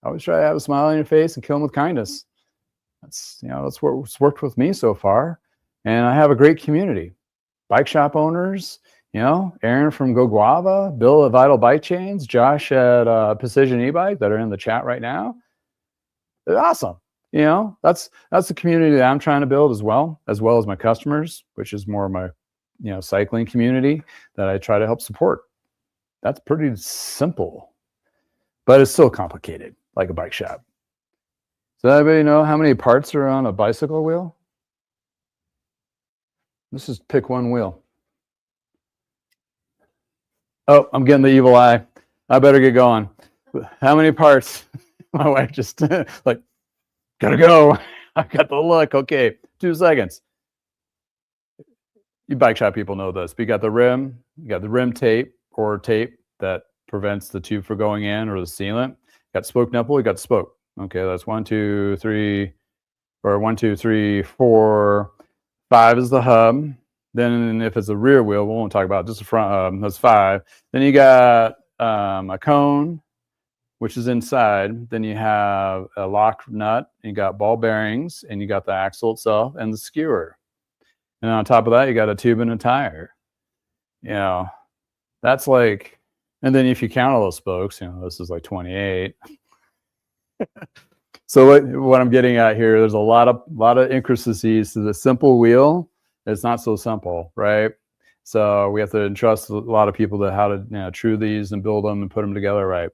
always try to have a smile on your face and kill them with kindness. That's what's worked with me so far. And I have a great community. Bike shop owners, Aaron from Go Guava, Bill at Vital Bike Chains, Josh at Precision E-Bike that are in the chat right now. They're awesome. That's the community that I'm trying to build as well as my customers, which is more of my, cycling community that I try to help support. That's pretty simple, but it's still complicated, like a bike shop. Does anybody know how many parts are on a bicycle wheel? Let's just pick one wheel. Oh, I'm getting the evil eye. I better get going. How many parts? My wife just like, gotta go. I got the look. Okay, 2 seconds. You bike shop people know this. But you got the rim, tape or tape that prevents the tube from going in, or the sealant. Got spoke nipple, you got spoke. Okay, that's 1, 2, 3, or 1, 2, 3, 4, 5 is the hub. Then if it's a rear wheel, we won't talk about just the front hub. That's 5. Then you got a cone, which is inside. Then you have a lock nut. You got ball bearings, and you got the axle itself and the skewer. And on top of that, you got a tube and a tire. That's like, and then if you count all those spokes, this is like 28. So what I'm getting at here, there's a lot of intricacies to the simple wheel. It's not so simple, right? So we have to entrust a lot of people to how to true these and build them and put them together right.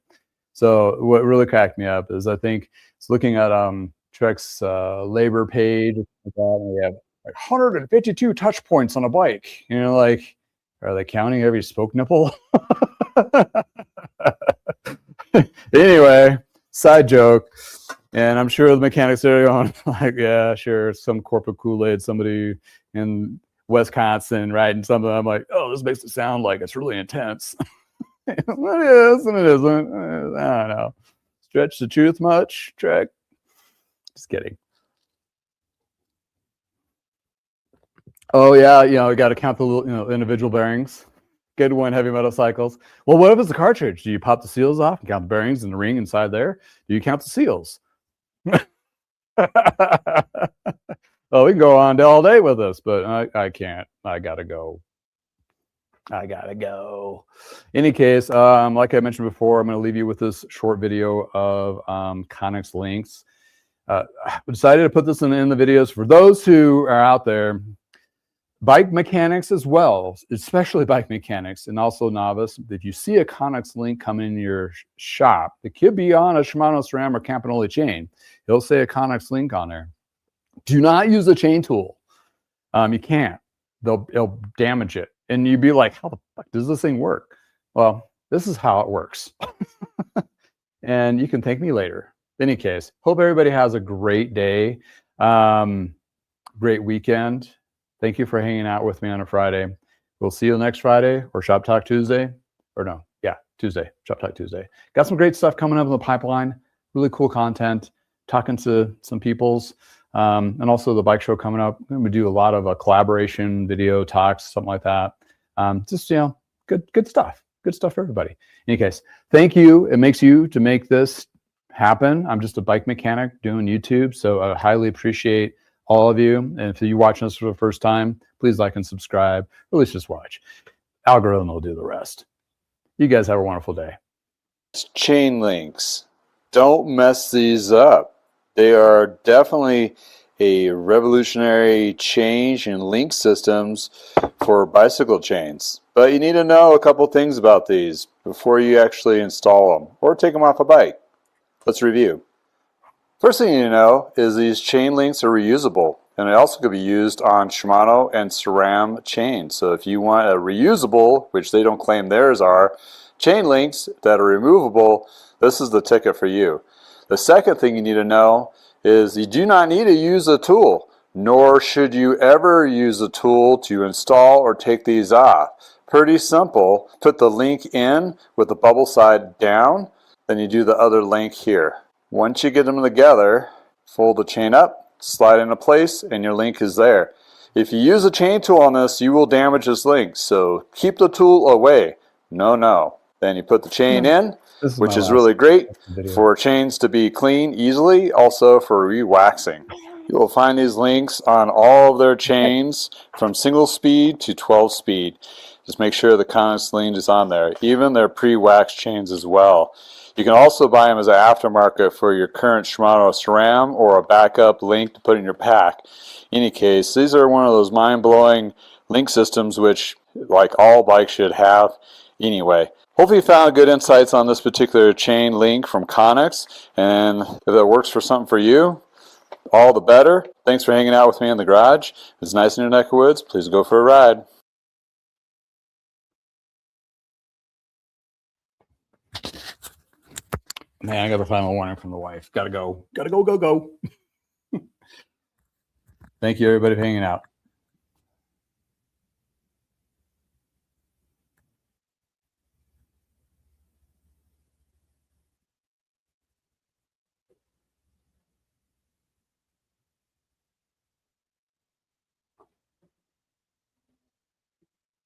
So what really cracked me up is I think it's looking at Trek's labor page. We have like 152 touch points on a bike. Like, are they counting every spoke nipple? Anyway, side joke. And I'm sure the mechanics are going like, yeah, sure, some corporate Kool-Aid, somebody in Wisconsin riding something. I'm like, oh, this makes it sound like it's really intense. It is and it isn't. I don't know. Stretch the truth much, Trek? Just kidding. Oh yeah, you got to count the little, individual bearings. Good one, heavy metal cycles. Well, what if it's a cartridge? Do you pop the seals off and count the bearings and the ring inside there? Do you count the seals? Oh, we can go on all day with this, but I can't. I gotta go. I gotta go. Any case, like I mentioned before, I'm going to leave you with this short video of ConX links. I decided to put this in the videos for those who are out there, bike mechanics as well, especially bike mechanics and also novice. If you see a ConX link coming in your shop, it could be on a Shimano SRAM or Campanile chain. It'll say a ConX link on there. Do not use the chain tool. You can't. It'll damage it. And you'd be like, how the fuck does this thing work? Well, this is how it works. And you can thank me later. In any case, hope everybody has a great day, great weekend. Thank you for hanging out with me on a Friday. We'll see you next Friday or Shop Talk Tuesday. Or no, yeah, Tuesday, Shop Talk Tuesday. Got some great stuff coming up in the pipeline. Really cool content, talking to some peoples. And also the bike show coming up. We do a lot of collaboration, video talks, something like that. Just, you know, good stuff. Good stuff for everybody. In any case, thank you. It makes you to make this happen. I'm just a bike mechanic doing YouTube, so I highly appreciate all of you. And if you're watching this for the first time, please like and subscribe, or at least just watch. Algorithm will do the rest. You guys have a wonderful day. Chain links. Don't mess these up. They are definitely a revolutionary change in link systems for bicycle chains. But you need to know a couple things about these before you actually install them or take them off a bike. Let's review. First thing you need to know is these chain links are reusable, and it also could be used on Shimano and SRAM chains. So if you want a reusable, which they don't claim theirs are, chain links that are removable, this is the ticket for you. The second thing you need to know is you do not need to use a tool, nor should you ever use a tool to install or take these off. Pretty simple. Put the link in with the bubble side down, then you do the other link here. Once you get them together, fold the chain up, slide into place, and your link is there. If you use a chain tool on this, you will damage this link, so keep the tool away. No. Then you put the chain in, which is really great for chains to be clean easily, also for re-waxing. You will find these links on all of their chains from single speed to 12 speed. Just make sure the ConX link is on there, even their pre-waxed chains as well. You can also buy them as an aftermarket for your current Shimano SRAM or a backup link to put in your pack. In any case, these are one of those mind-blowing link systems which, like all bikes, should have anyway. Hopefully you found good insights on this particular chain link from ConX, and if it works for something for you, all the better. Thanks for hanging out with me in the garage. If it's nice in your neck of woods, please go for a ride. Man, I got a final warning from the wife. Gotta go. Go. Thank you, everybody, for hanging out.